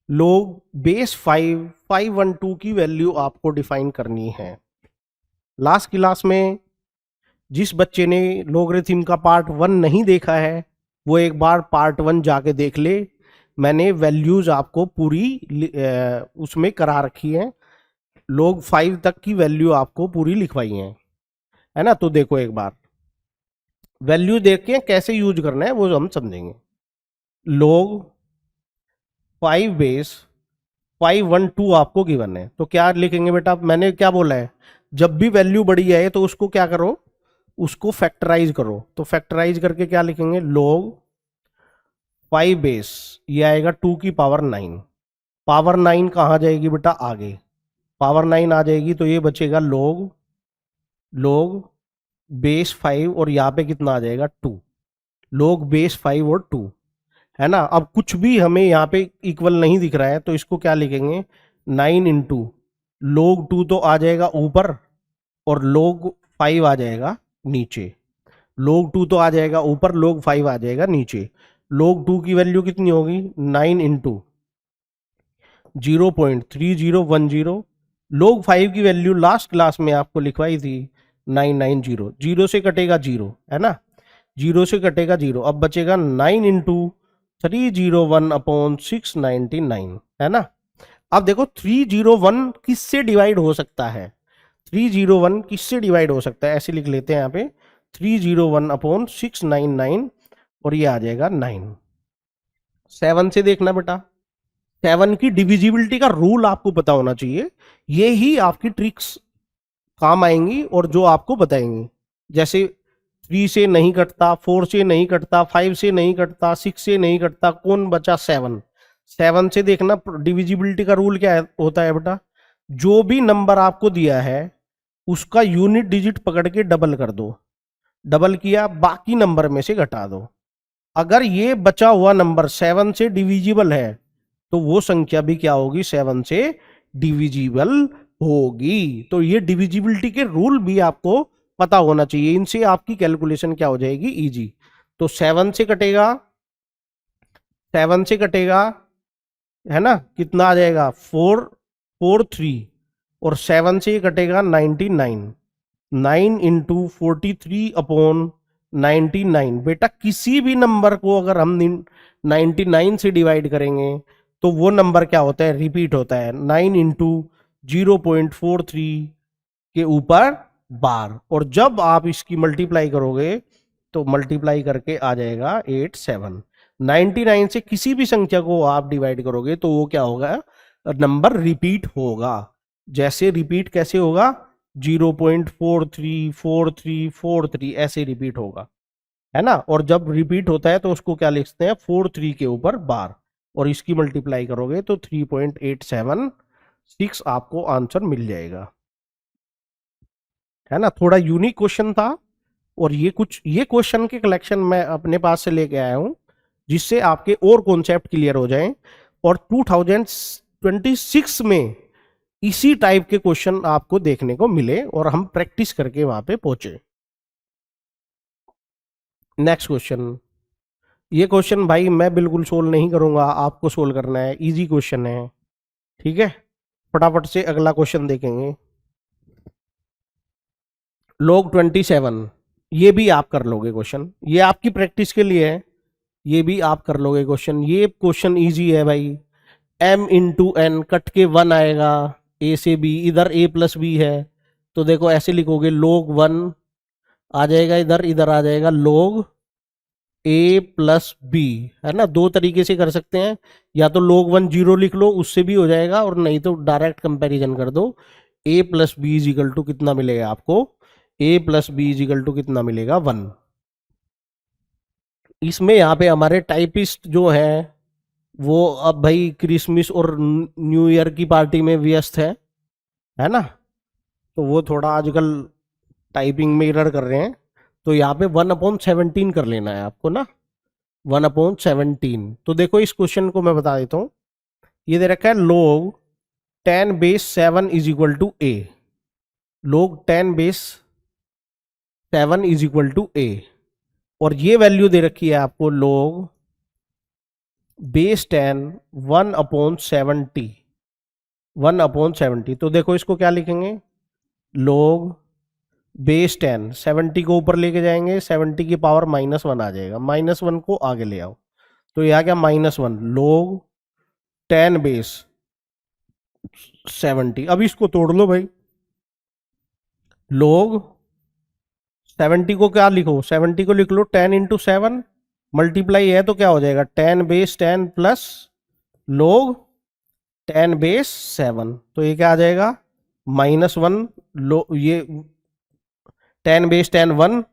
log base 5 512 की वैल्यू आपको डिफाइन करनी है। लास्ट क्लास में जिस बच्चे ने लोगरिथम का पार्ट 1 नहीं देखा है वो एक बार पार्ट 1 जाके देख ले, मैंने वैल्यूज आपको पूरी उसमें करा रखी है, log 5 तक की वैल्यू आपको पूरी लिखवाई है ना। तो देखो एक बार वैल्यू देख के कैसे यूज करना है वो हम समझेंगे। log 5 बेस 512 आपको गिवन है, तो क्या लिखेंगे बेटा, मैंने क्या बोला है, जब भी वैल्यू बड़ी आए तो उसको क्या करो, उसको फैक्टराइज करो। तो फैक्टराइज करके क्या लिखेंगे, log 5 बेस, ये आएगा 2 की पावर 9, पावर 9 कहाँ जाएगी बेटा, आगे पावर 9 आ जाएगी, तो ये बचेगा log बेस 5 और यहाँ पे कितना आ जाएगा 2, log बेस 5 और 2, है ना। अब कुछ भी हमें यहाँ पे इक्वल नहीं दिख रहा है तो इसको क्या लिखेंगे, 9 इंटू log 2 तो आ जाएगा ऊपर और log 5 आ जाएगा नीचे, log 2 तो आ जाएगा ऊपर, log 5 आ जाएगा नीचे। log 2 की वैल्यू कितनी होगी, 9 इंटू 0.3010, log 5 की वैल्यू लास्ट क्लास में आपको लिखवाई थी 990, जीरो से कटेगा जीरो, है ना, जीरो से कटेगा जीरो, अब बचेगा 9 इंटू 301 अपॉन 699, है ना। अब देखो 301 किससे डिवाइड हो सकता है, 301 किससे डिवाइड हो सकता है, ऐसे लिख लेते हैं यहाँ पे 301 अपॉन 699 और ये आ जाएगा 9, 7 से देखना बेटा, 7 की डिविजिबिलिटी का रूल आपको पता होना चाहिए। ये ही आपकी ट्रिक्स काम आएंगी और जो आपको बताएंगी। जैसे 3 से नहीं कटता, 4 से नहीं कटता, 5 से नहीं कटता, 6 से नहीं कटता, कौन बचा 7। 7 से देखना डिविजिबिलिटी का रूल क्या होता है बेटा, जो भी नंबर आपको दिया है उसका यूनिट डिजिट पकड़ के डबल कर दो, डबल किया बाकी नंबर में से घटा दो। अगर ये बचा हुआ नंबर 7 से डिविजिबल है तो वो संख्या भी क्या होगी, 7 से डिविजिबल होगी। तो ये डिविजिबिलिटी के रूल भी आपको पता होना चाहिए, इनसे आपकी कैलकुलेशन क्या हो जाएगी, इजी। तो 7 से कटेगा, 7 से कटेगा, है ना, कितना आ जाएगा 443, और 7 से ये कटेगा 99, 9 इंटू 43/99। बेटा किसी भी नंबर को अगर हम 99 से डिवाइड करेंगे तो वो नंबर क्या होता है, रिपीट होता है। 9 इंटू 0.43 के ऊपर बार, और जब आप इसकी मल्टीप्लाई करोगे तो मल्टीप्लाई करके आ जाएगा 87। 99 से किसी भी संख्या को आप डिवाइड करोगे तो वो क्या होगा, नंबर रिपीट होगा। जैसे रिपीट कैसे होगा, 0.434343 ऐसे रिपीट होगा, है ना। और जब रिपीट होता है तो उसको क्या लिखते हैं, 43 के ऊपर बार, और इसकी मल्टीप्लाई करोगे तो 3.876 आपको आंसर मिल जाएगा, है ना। थोड़ा यूनिक क्वेश्चन था, और ये क्वेश्चन के कलेक्शन मैं अपने पास से लेके आया हूं जिससे आपके और कॉन्सेप्ट क्लियर हो जाएं, और 2026 में इसी टाइप के क्वेश्चन आपको देखने को मिले और हम प्रैक्टिस करके वहां पे पहुंचे। नेक्स्ट क्वेश्चन, ये क्वेश्चन भाई मैं बिल्कुल सोल्व नहीं करूंगा, आपको सोल्व करना है, इजी क्वेश्चन है, ठीक है। फटाफट से अगला क्वेश्चन देखेंगे। log 27, ये भी आप कर लोगे क्वेश्चन, ये आपकी प्रैक्टिस के लिए है, ये भी आप कर लोगे क्वेश्चन। ये क्वेश्चन इजी है भाई, m इंटू एन कट के 1 आएगा, a से b, इधर a प्लस बी है तो देखो ऐसे लिखोगे, log 1 आ जाएगा इधर, इधर आ जाएगा log a प्लस बी, है ना। दो तरीके से कर सकते हैं, या तो log 1 0 लिख लो उससे भी हो जाएगा, और नहीं तो डायरेक्ट कंपैरिजन कर दो। a plus B is equal to कितना मिलेगा आपको, a plus B is equal to कितना मिलेगा, 1। इसमें यहाँ पे हमारे टाइपिस्ट जो है वो अब भाई क्रिसमस और न्यू ईयर की पार्टी में व्यस्त है ना, तो वो थोड़ा आजकल टाइपिंग में एरर कर रहे हैं। तो यहाँ पे 1/17 कर लेना है आपको ना, 1/17। तो देखो इस क्वेश्चन को मैं बता देता हूँ, ये दे रखा है log 10⁻7 is equal to a, log 10⁻7 is equal to a, और ये वैल्यू दे रखी है आपको log base 10 1/70, 1/70। तो देखो इसको क्या लिखेंगे, log base 10, 70 को ऊपर लेके जाएंगे, 70 की पावर -1 आ जाएगा, -1 को आगे ले आओ तो ये आ गया -1, log 10⁻70। अब इसको तोड़ लो भाई, log 70 को क्या लिखो, 70 को लिख लो 10 इंटू 7, मल्टीप्लाई है तो क्या हो जाएगा 10⁻10 प्लस log 10⁻7, तो ये क्या आ जाएगा -1, लो ये 10⁻10 1,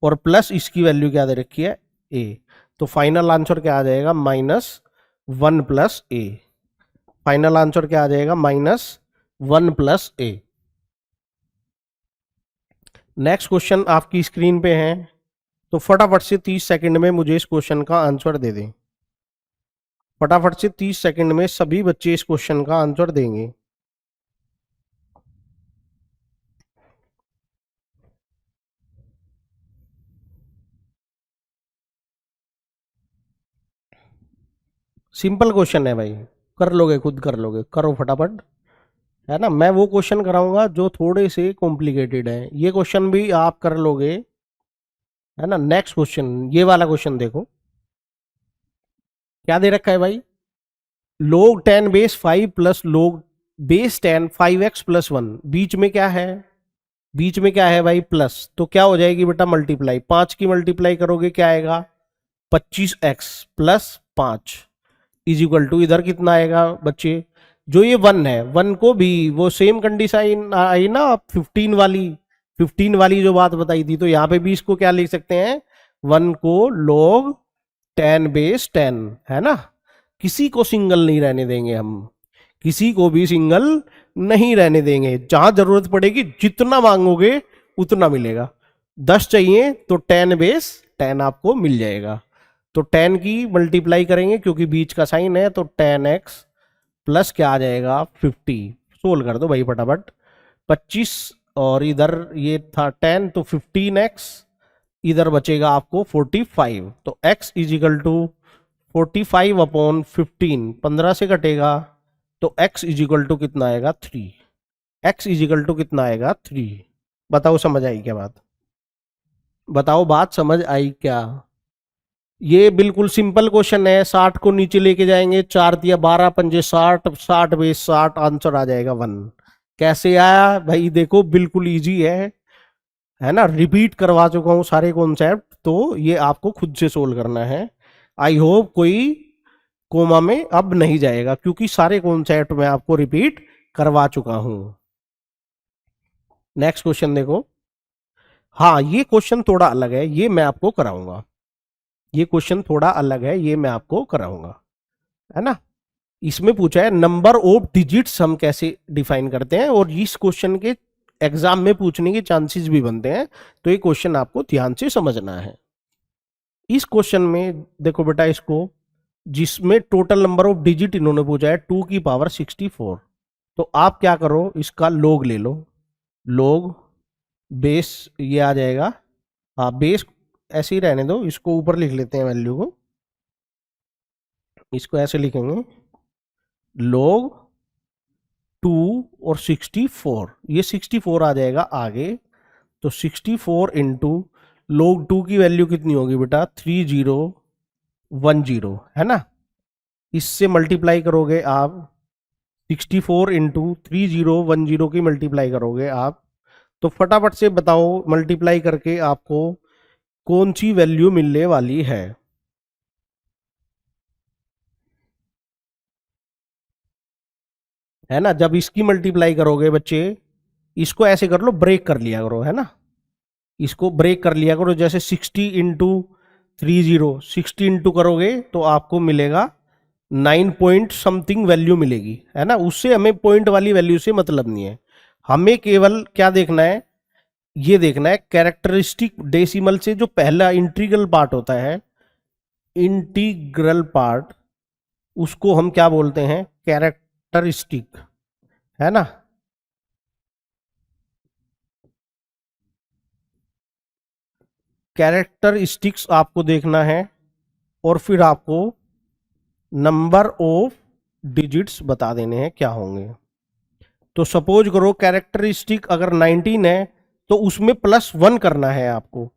और प्लस इसकी वैल्यू क्या दे रखी है a, तो फाइनल आंसर क्या आ जाएगा -1 प्लस a, फाइनल आंसर क्या आ जाएगा -1 प्लस a। नेक्स्ट क्वेश्चन आपकी स्क्रीन पे है, तो फटाफट से 30 सेकंड में मुझे इस क्वेश्चन का आंसर दे दें। फटाफट से 30 सेकंड में सभी बच्चे इस क्वेश्चन का आंसर देंगे। सिंपल क्वेश्चन है भाई, कर लोगे, खुद कर लोगे, करो फटाफट, है ना। मैं वो क्वेश्चन कराऊंगा जो थोड़े से कॉम्प्लिकेटेड है, ये क्वेश्चन भी आप कर लोगे, है ना। नेक्स्ट क्वेश्चन, ये वाला क्वेश्चन देखो क्या दे रखा है भाई, log 10⁻5 plus log base 10 5x plus 1, बीच में क्या है, बीच में क्या है भाई प्लस, तो क्या हो जाएगी बेटा मल्टीप्लाई, 5 की मल्टीप्लाई करोगे क्या आएगा 25x plus 5, is equal to, इधर कितना आएगा बच्चे, जो ये 1 है 1 को भी वो सेम कंडीशन आई ना 15 वाली जो बात बताई थी, तो यहाँ पे भी इसको क्या लिख सकते हैं, 1 को log 10 बेस 10, है ना। किसी को सिंगल नहीं रहने देंगे हम, किसी को भी सिंगल नहीं रहने देंगे, जहां जरूरत पड़ेगी जितना मांगोगे उतना मिलेगा। 10 चाहिए तो 10 बेस 10 आपको मिल जाएगा। तो 10 की मल्टीप्लाई करेंगे क्योंकि बीच का साइन है, तो 10x प्लस क्या आ जाएगा 50, सोल्व कर दो भाई फटाफट। 25 और इधर ये था 10 तो 15x, इधर बचेगा आपको 45, तो x is equal to 45 upon 15, 15 से कटेगा तो x इज इक्वल टू कितना आएगा 3, x इज इक्वल टू कितना आएगा 3। बताओ समझ आई क्या बात, बताओ बात समझ आई क्या। ये बिल्कुल सिंपल क्वेश्चन है, 60 को नीचे लेके जाएंगे, 4 दिया 12 पंजे 60, 60 बेस 60, आंसर आ जाएगा 1। कैसे आया भाई, देखो बिल्कुल इजी है ना, रिपीट करवा चुका हूं सारे कॉन्सेप्ट, तो ये आपको खुद से सोल्व करना है। आई होप कोई कोमा में अब नहीं जाएगा, क्योंकि सारे कॉन्सेप्ट मैं आपको रिपीट करवा चुका हूं। नेक्स्ट क्वेश्चन देखो, हाँ ये क्वेश्चन थोड़ा अलग है, ये मैं आपको कराऊंगा, ये क्वेश्चन थोड़ा अलग है, ये मैं आपको कराऊंगा, है ना। इसमें पूछा है नंबर ऑफ डिजिट्स हम कैसे डिफाइन करते हैं, और इस क्वेश्चन के एग्जाम में पूछने के चांसेस भी बनते हैं, तो ये क्वेश्चन आपको ध्यान से समझना है। इस क्वेश्चन में देखो बेटा, इसको जिसमें टोटल नंबर ऑफ डिजिट इन्होंने पूछा है 2 की पावर 64, तो आप क्या करो, इसका लोग ले लो, लोग बेस ये आ जाएगा, हाँ बेस ऐसे ही रहने दो, इसको ऊपर लिख लेते हैं वैल्यू को, इसको ऐसे लिखेंगे log 2 और 64, ये 64 आ जाएगा आगे, तो 64 इंटू log 2 की वैल्यू कितनी होगी बेटा 3010, है ना। इससे मल्टीप्लाई करोगे आप, 64 इंटू 3010 की मल्टीप्लाई करोगे आप, तो फटाफट से बताओ मल्टीप्लाई करके आपको कौन सी वैल्यू मिलने वाली है ना। जब इसकी मल्टीप्लाई करोगे बच्चे, इसको ऐसे कर लो, ब्रेक कर लिया करो, है ना, इसको ब्रेक कर लिया करो, जैसे 60 इंटू 60 इंटू करोगे तो आपको मिलेगा 9 पॉइंट समथिंग वैल्यू मिलेगी, है ना। उससे हमें पॉइंट वाली वैल्यू से मतलब नहीं है, हमें केवल क्या देखना है, ये देखना है कैरेक्टरिस्टिक डेसिमल से जो पहला इंटीग्रल पार्ट होता है, इंटीग्रल पार्ट, उसको हम क्या बोलते हैं, कैरेक्टरिस्टिक, है ना। कैरेक्टरिस्टिक्स आपको देखना है, और फिर आपको नंबर ऑफ डिजिट्स बता देने हैं क्या होंगे। तो सपोज करो कैरेक्टरिस्टिक अगर 19 है, तो उसमें +1 करना है आपको,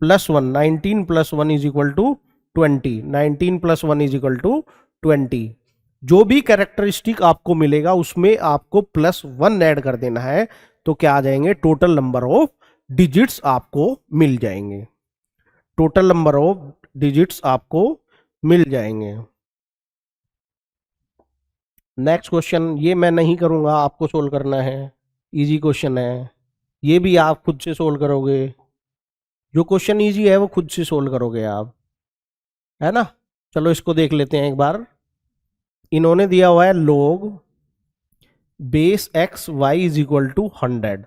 +1, 19 + 1 is equal to 20, 19 + 1 is equal to 20। जो भी कैरेक्टरिस्टिक आपको मिलेगा उसमें आपको +1 ऐड कर देना है, तो क्या आ जाएंगे, टोटल नंबर ऑफ डिजिट्स आपको मिल जाएंगे, टोटल नंबर ऑफ डिजिट्स आपको मिल जाएंगे। नेक्स्ट क्वेश्चन, ये मैं नहीं करूंगा, आपको सोल्व करना है, इजी क्वेश्चन है, ये भी आप खुद से सोल्व करोगे, जो क्वेश्चन इजी है वो खुद से सोल्व करोगे आप, है ना। चलो इसको देख लेते हैं एक बार। इन्होंने दिया हुआ है log base x y is equal to 100,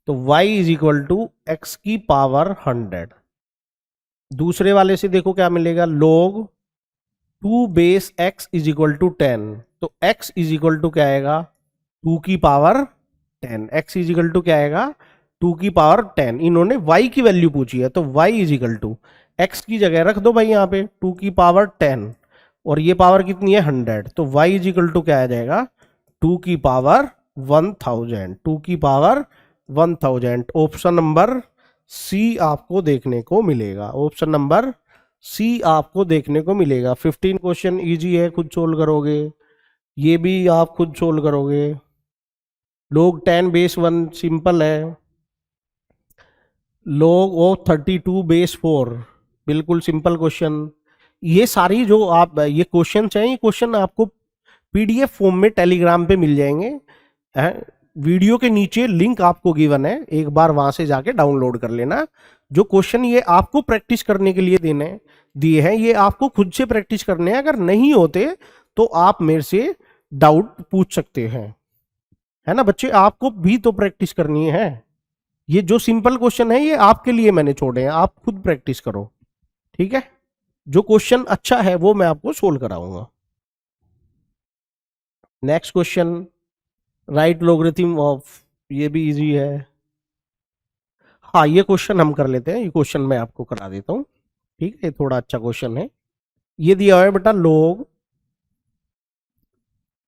तो y is equal to x की पावर 100। दूसरे वाले से देखो क्या मिलेगा, log 2 base x is equal to 10, तो x इज इक्वल टू क्या आएगा 2 की power 10, x is equal to क्या आएगा 2 की पावर 10। इन्होंने y की वैल्यू पूछी है, तो y is equal to x की जगह रख दो भाई यहाँ पे 2 की पावर 10, और ये पावर कितनी है 100, तो y इज इक्वल टू क्या आ जाएगा 2 की पावर 1000, 2 की पावर 1000। ऑप्शन नंबर सी आपको देखने को मिलेगा, ऑप्शन नंबर सी आपको देखने को मिलेगा। 15 क्वेश्चन इजी है, खुद सोल्व करोगे, ये भी आप खुद सोल्व करोगे। log 10 बेस 1 सिंपल है, log ऑफ 32 बेस 4 बिल्कुल सिंपल क्वेश्चन, ये सारी जो आप ये क्वेश्चन हैं, ये क्वेश्चन आपको पीडीएफ फॉर्म में टेलीग्राम पे मिल जाएंगे। वीडियो के नीचे लिंक आपको गिवन है, एक बार वहां से जाके डाउनलोड कर लेना। जो क्वेश्चन ये आपको प्रैक्टिस करने के लिए दिए हैं, ये आपको खुद से प्रैक्टिस करने हैं। अगर नहीं होते तो आप मेरे से डाउट पूछ सकते हैं, है ना बच्चे। आपको भी तो प्रैक्टिस करनी है। ये जो सिंपल क्वेश्चन है ये आपके लिए मैंने छोड़े हैं, आप खुद प्रैक्टिस करो, ठीक है। जो क्वेश्चन अच्छा है वो मैं आपको सोल्व कराऊंगा। Next question, right logarithm of, ये भी इजी है। हाँ ये क्वेश्चन हम कर लेते हैं, ये क्वेश्चन मैं आपको करा देता हूँ, ठीक है। थोड़ा अच्छा क्वेश्चन है। ये दिया हुआ है बेटा, log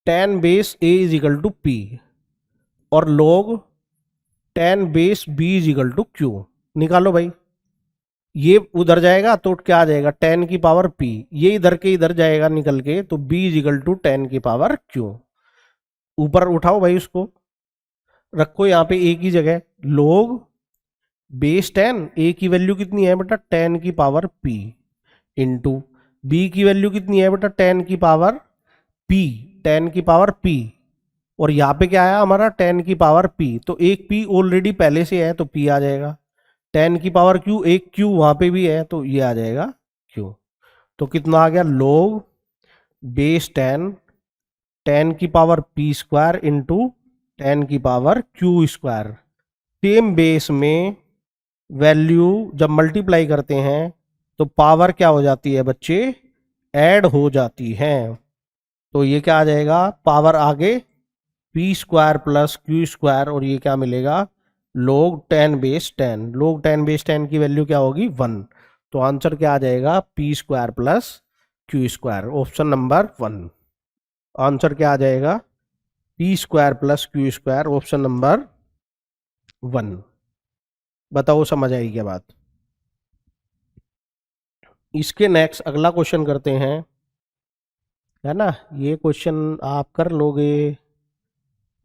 tan base a is equal to p और log tan base b is equal to q। निकालो भाई। ये उधर जाएगा तो क्या आ जाएगा, tan की पावर p। ये इधर के इधर जाएगा निकल के, तो b is equal to tan की पावर q। ऊपर उठाओ भाई, उसको रखो यहाँ पे a की जगह। log बेस 10, a की वैल्यू कितनी है बेटा, tan की पावर p, इंटू b की वैल्यू कितनी है बेटा, tan की पावर p, tan की पावर p। और यहाँ पे क्या आया हमारा, tan की पावर p। तो एक p ऑलरेडी पहले से है तो p आ जाएगा। tan की पावर q, एक q वहां पे भी है तो ये आ जाएगा q। तो कितना आ गया, log बेस 10 tan की power p square into tan की power q square. Same base में वैल्यू जब मल्टीप्लाई करते हैं तो पावर क्या हो जाती है बच्चे, ऐड हो जाती है। तो ये क्या आ जाएगा, पावर आगे p square plus q square, और ये क्या मिलेगा, log 10 बेस 10। log 10 बेस 10 की वैल्यू क्या होगी, 1। तो आंसर क्या आ जाएगा, p square plus q square, option number 1। Answer क्या आ जाएगा, p square plus q square, option number 1। बताओ समझ आई क्या बात। इसके नेक्स्ट अगला क्वेश्चन करते हैं, है ना। ये क्वेश्चन आप कर लोगे।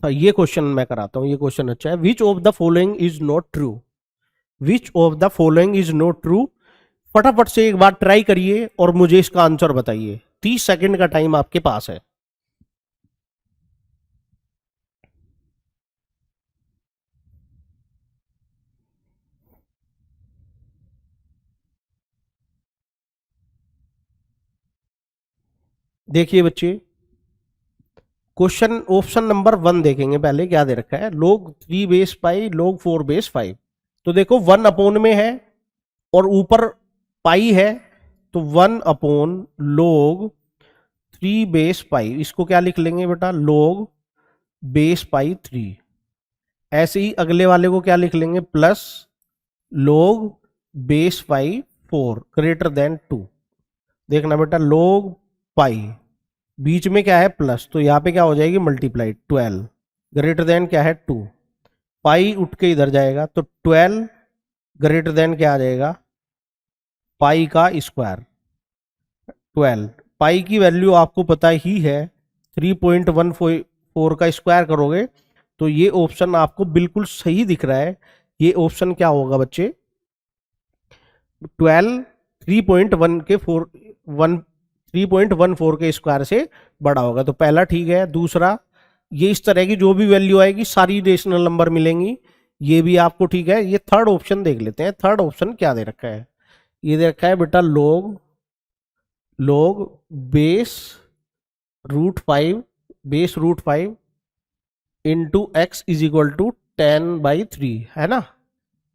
हाँ ये क्वेश्चन मैं कराता हूँ, ये क्वेश्चन अच्छा है। Which of the following is not true, which of the following is not true. फटाफट से एक बार ट्राई करिए और मुझे इसका आंसर बताइए। 30 सेकंड का टाइम आपके पास है। देखिए बच्चे, क्वेश्चन ऑप्शन नंबर 1 देखेंगे पहले, क्या दे रखा है, log 3 बेस पाई log 4 बेस 5। तो देखो 1 अपॉन में है और ऊपर पाई है, तो 1 अपॉन log 3 बेस पाई, इसको क्या लिख लेंगे बेटा, log बेस पाई 3। ऐसे ही अगले वाले को क्या लिख लेंगे, प्लस log बेस पाई 4 ग्रेटर देन 2। देखना बेटा, log पाई बीच में क्या है, प्लस, तो यहाँ पे क्या हो जाएगी, मल्टीप्लाई 12 ग्रेटर देन क्या है 2। पाई उठ के इधर जाएगा तो 12 ग्रेटर देन क्या आ जाएगा, पाई का स्क्वायर 12। पाई की वैल्यू आपको पता ही है, 3.14 का स्क्वायर करोगे तो ये ऑप्शन आपको बिल्कुल सही दिख रहा है। ये ऑप्शन क्या होगा बच्चे, 12 3.1 के 3.14 के स्क्वायर से बड़ा होगा, तो पहला ठीक है। दूसरा, ये इस तरह की जो भी वैल्यू आएगी सारी रेशनल नंबर मिलेंगी, ये भी आपको ठीक है। ये थर्ड ऑप्शन देख लेते हैं। थर्ड ऑप्शन क्या दे रखा है, ये दे रखा है बेटा, log base root 5 into x is equal to 10/3, है ना।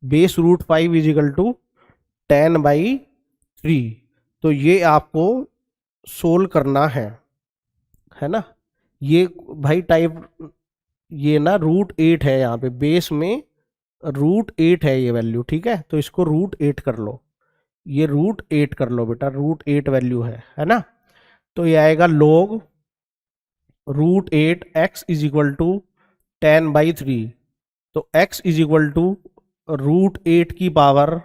Base root 5 is equal to 10/3। तो ये आपको सोल्व करना है ना। ये भाई टाइप, ये ना √8 है, यहाँ पे बेस में √8 है ये वैल्यू, ठीक है। तो इसको √8 कर लो, ये √8 कर लो बेटा, √8 वैल्यू है ना। तो ये आएगा log √8 x is equal to 10/3। तो x इज इक्वल टू √8 की पावर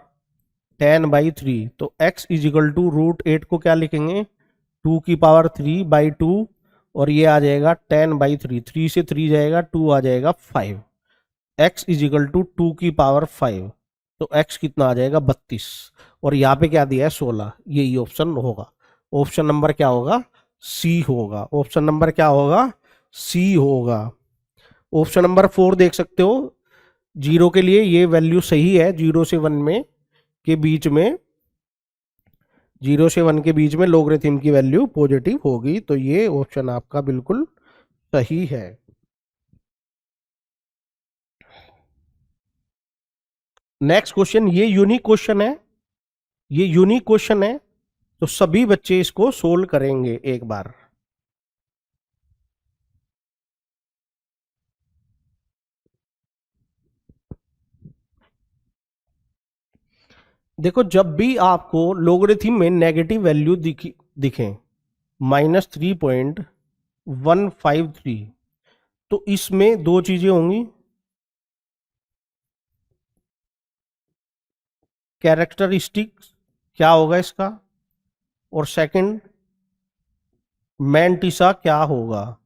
10/3। तो x इज इक्वल टू √8 को क्या लिखेंगे, 2 की पावर 3/2, और ये आ जाएगा 10/3। 3 से 3 जाएगा, 2 आ जाएगा 5। x इज इक्वल टू 2 की पावर 5। तो x कितना आ जाएगा, 32। और यहाँ पे क्या दिया है, 16। यही ऑप्शन होगा। ऑप्शन नंबर क्या होगा? सी होगा। ऑप्शन नंबर क्या होगा? सी होगा। ऑप्शन नंबर 4 देख सकते हो, जीरो के लिए ये वैल्यू सही है, 0 से 1 में के बीच में, 0 से 1 के बीच में लोगरिथम की वैल्यू पॉजिटिव होगी, तो ये ऑप्शन आपका बिल्कुल सही है। नेक्स्ट क्वेश्चन, ये यूनिक क्वेश्चन है, ये यूनिक क्वेश्चन है, तो सभी बच्चे इसको सोल्व करेंगे एक बार। देखो, जब भी आपको लोगरिथम में नेगेटिव वैल्यू दिखे -3.153, तो इसमें दो चीजें होंगी, कैरेक्टरिस्टिक्स क्या होगा इसका, और सेकंड मैंटिसा क्या होगा।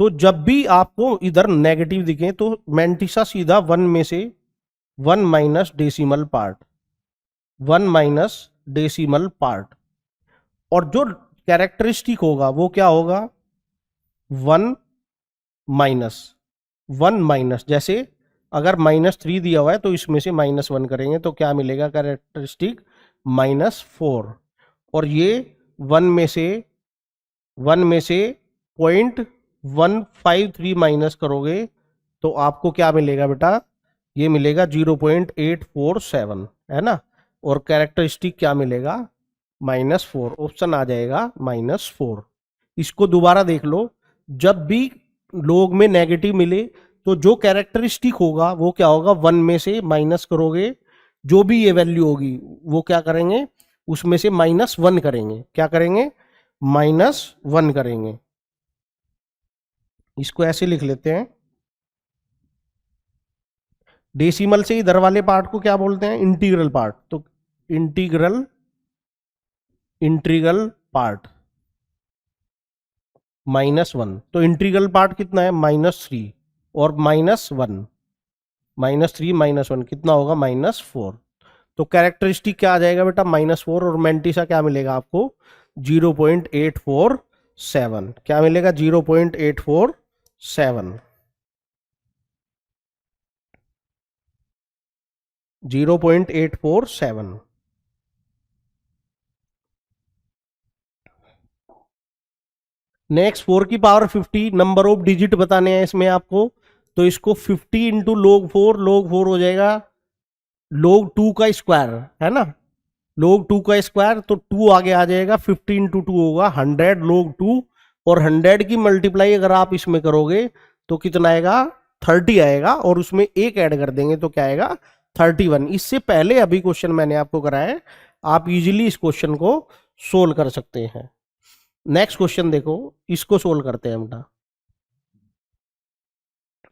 तो जब भी आपको इधर नेगेटिव दिखे तो मैंटिसा सीधा 1 में से 1 minus decimal part, 1 minus decimal part, और जो कैरेक्टरिस्टिक होगा वो क्या होगा? 1 माइनस, 1 माइनस, जैसे अगर -3 दिया हुआ है तो इसमें से -1 करेंगे तो क्या मिलेगा? कैरेक्टरिस्टिक -4, और ये 1 में से 0.153 माइनस करोगे तो आपको क्या मिलेगा बेटा? ये मिलेगा 0.847, है ना, और कैरेक्टरिस्टिक क्या मिलेगा? -4, ऑप्शन आ जाएगा -4। इसको दोबारा देख लो, जब भी लोग में नेगेटिव मिले तो जो कैरेक्टरिस्टिक होगा वो क्या होगा? 1 में से माइनस करोगे, जो भी ये वैल्यू होगी वो क्या करेंगे? उसमें से -1 करेंगे। क्या करेंगे? -1 करेंगे। इसको ऐसे लिख लेते हैं, डेसिमल से इधर वाले पार्ट को क्या बोलते हैं? Integral part. तो इंटीग्रल इंटीग्रल पार्ट -1, तो इंटीग्रल पार्ट कितना है? -3, और -1, -3 -1 कितना होगा? -4। तो कैरेक्टरिस्टिक क्या आ जाएगा बेटा? -4, और मैंटिसा क्या मिलेगा आपको? 0.847। क्या मिलेगा? 0.847, 0.847। नेक्स्ट, 4 की पावर 50, नंबर ऑफ डिजिट बताने हैं इसमें आपको, तो इसको 50 इंटू log 4 हो जाएगा log 2 का स्क्वायर, है ना, log 2 का स्क्वायर, तो 2 आगे आ जाएगा, 50 इंटू 2 होगा 100 log 2, और 100 की मल्टीप्लाई अगर आप इसमें करोगे तो कितना आएगा? 30 आएगा, और उसमें एक ऐड कर देंगे तो क्या आएगा? 31। इससे पहले अभी क्वेश्चन मैंने आपको कराया है, आप इजीली इस क्वेश्चन को सोल्व कर सकते हैं। नेक्स्ट क्वेश्चन देखो, इसको सोल्व करते हैं बेटा।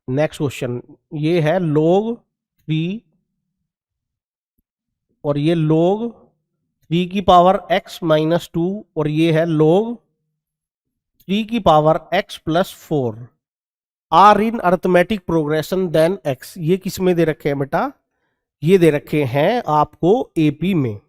नेक्स्ट क्वेश्चन ये है log 3, और ये log 3 की पावर x -2, और ये है log 3 की power x +4 are in arithmetic progression then x। ये किस में दे रखे हैं बेटा? ये दे रखे हैं आपको एपी में।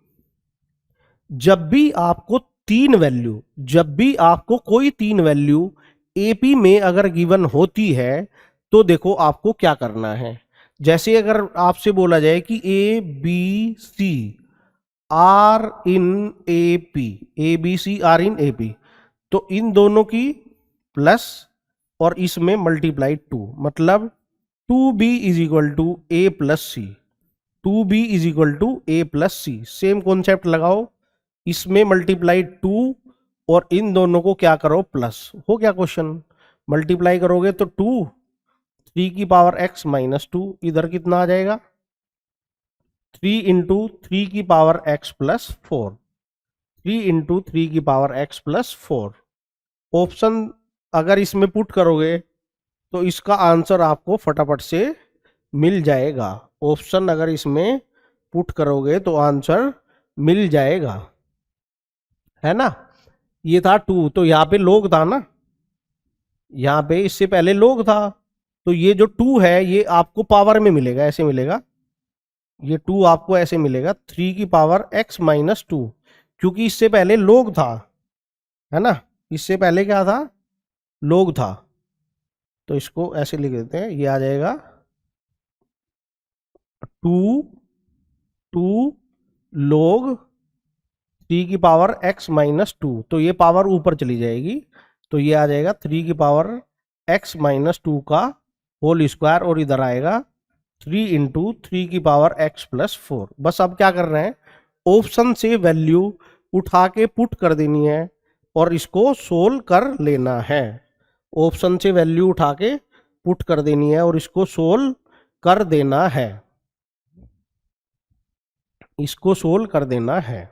जब भी आपको जब भी आपको कोई 3 वैल्यू एपी में अगर गिवन होती है तो देखो आपको क्या करना है। जैसे अगर आपसे बोला जाए कि A B C are in AP, A B C are in AP, तो इन दोनों की प्लस और इसमें मल्टीप्लाई 2, मतलब 2b is equal to A plus C, 2b is equal to A plus C. Same concept लगाओ, इसमें मल्टीप्लाई 2 और इन दोनों को क्या करो? प्लस। हो गया क्वेश्चन। मल्टीप्लाई करोगे तो 2, 3 की पावर x -2, इधर कितना आ जाएगा? 3 इंटू 3 की पावर x +4, 3 इंटू 3 की पावर x +4। ऑप्शन अगर इसमें पुट करोगे तो इसका आंसर आपको फटाफट से मिल जाएगा। ऑप्शन अगर इसमें पुट करोगे तो आंसर मिल जाएगा, है ना। ये था 2, तो यहाँ पे log था ना, यहाँ पे इससे पहले log था, तो ये जो 2 है ये आपको पावर में मिलेगा, ऐसे मिलेगा, ये 2 आपको ऐसे मिलेगा, 3 की पावर x -2, क्योंकि इससे पहले log था, है ना, इससे पहले क्या था, log था। तो इसको ऐसे लिख देते हैं, ये आ जाएगा 2 log 3 की पावर x माइनस 2। तो ये पावर ऊपर चली जाएगी, तो ये आ जाएगा 3 की पावर x माइनस 2 का होल स्क्वायर, और इधर आएगा 3 इंटू 3 की पावर x प्लस 4। बस अब क्या कर रहे हैं, ऑप्शन से वैल्यू उठा के पुट कर देनी है और इसको सोल्व कर लेना है। ऑप्शन से वैल्यू उठा के पुट कर देनी है और इसको सोल्व कर देना है, इसको सोल्व कर देना है।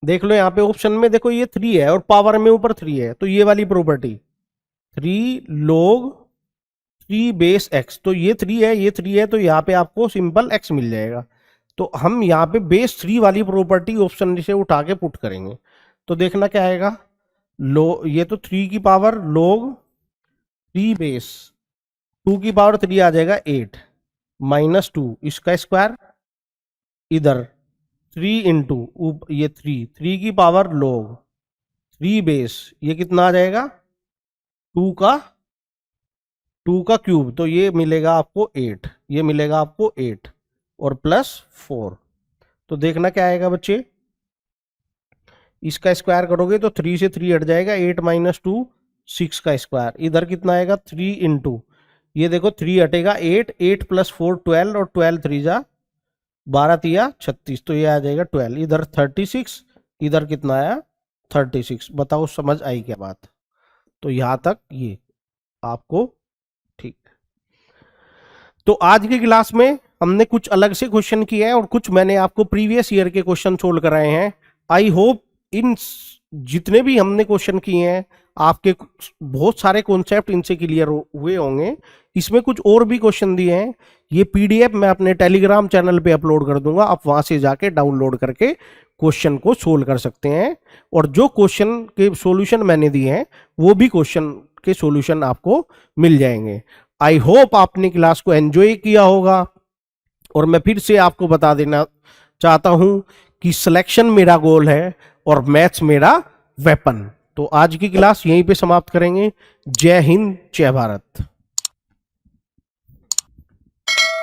देख लो यहाँ पे ऑप्शन में, देखो ये 3 है और पावर में ऊपर 3 है, तो ये वाली प्रॉपर्टी 3 log 3 बेस x, तो ये 3 है, ये 3 है, तो यहाँ पे आपको सिंपल x मिल जाएगा। तो हम यहाँ पे बेस 3 वाली प्रॉपर्टी ऑप्शन से उठा के पुट करेंगे। तो देखना क्या आएगा, ये तो 3 की पावर log 3 बेस 2 की पावर 3 आ जाएगा 8 माइनस 2, इसका स्क्वायर, इधर 3 इंटू ये 3 की पावर log 3 बेस, ये कितना आ जाएगा 2 का क्यूब, तो ये मिलेगा आपको 8, ये मिलेगा आपको 8 और प्लस 4। तो देखना क्या आएगा बच्चे, इसका स्क्वायर करोगे तो 3 से 3 हट जाएगा, 8 माइनस 2 6 का स्क्वायर, इधर कितना आएगा 3 इंटू, ये देखो 3 हटेगा 8 प्लस 4 12 और 12 3 जा 12 तिया 36, तो ये आ जाएगा 12, इधर 36, इधर कितना आया 36। बताओ समझ आई क्या बात। तो यहां तक ये आपको ठीक। तो आज की क्लास में हमने कुछ अलग से क्वेश्चन किए हैं और कुछ मैंने आपको प्रीवियस ईयर के क्वेश्चन सोल्व कराए हैं। आई होप इन जितने भी हमने क्वेश्चन किए हैं आपके बहुत सारे कॉन्सेप्ट इनसे क्लियर हुए होंगे। इसमें कुछ और भी क्वेश्चन दिए हैं, ये पीडीएफ मैं अपने टेलीग्राम चैनल पे अपलोड कर दूंगा, आप वहां से जाके डाउनलोड करके क्वेश्चन को सोल्व कर सकते हैं। और जो क्वेश्चन के सॉल्यूशन मैंने दिए हैं वो भी क्वेश्चन के सॉल्यूशन आपको मिल जाएंगे। आई होप आपने क्लास को एंजॉय किया होगा। और मैं फिर से आपको बता देना चाहता हूं कि सिलेक्शन मेरा गोल है और मैथ्स मेरा वेपन। तो आज की क्लास यहीं पे समाप्त करेंगे। जय हिंद, जय भारत।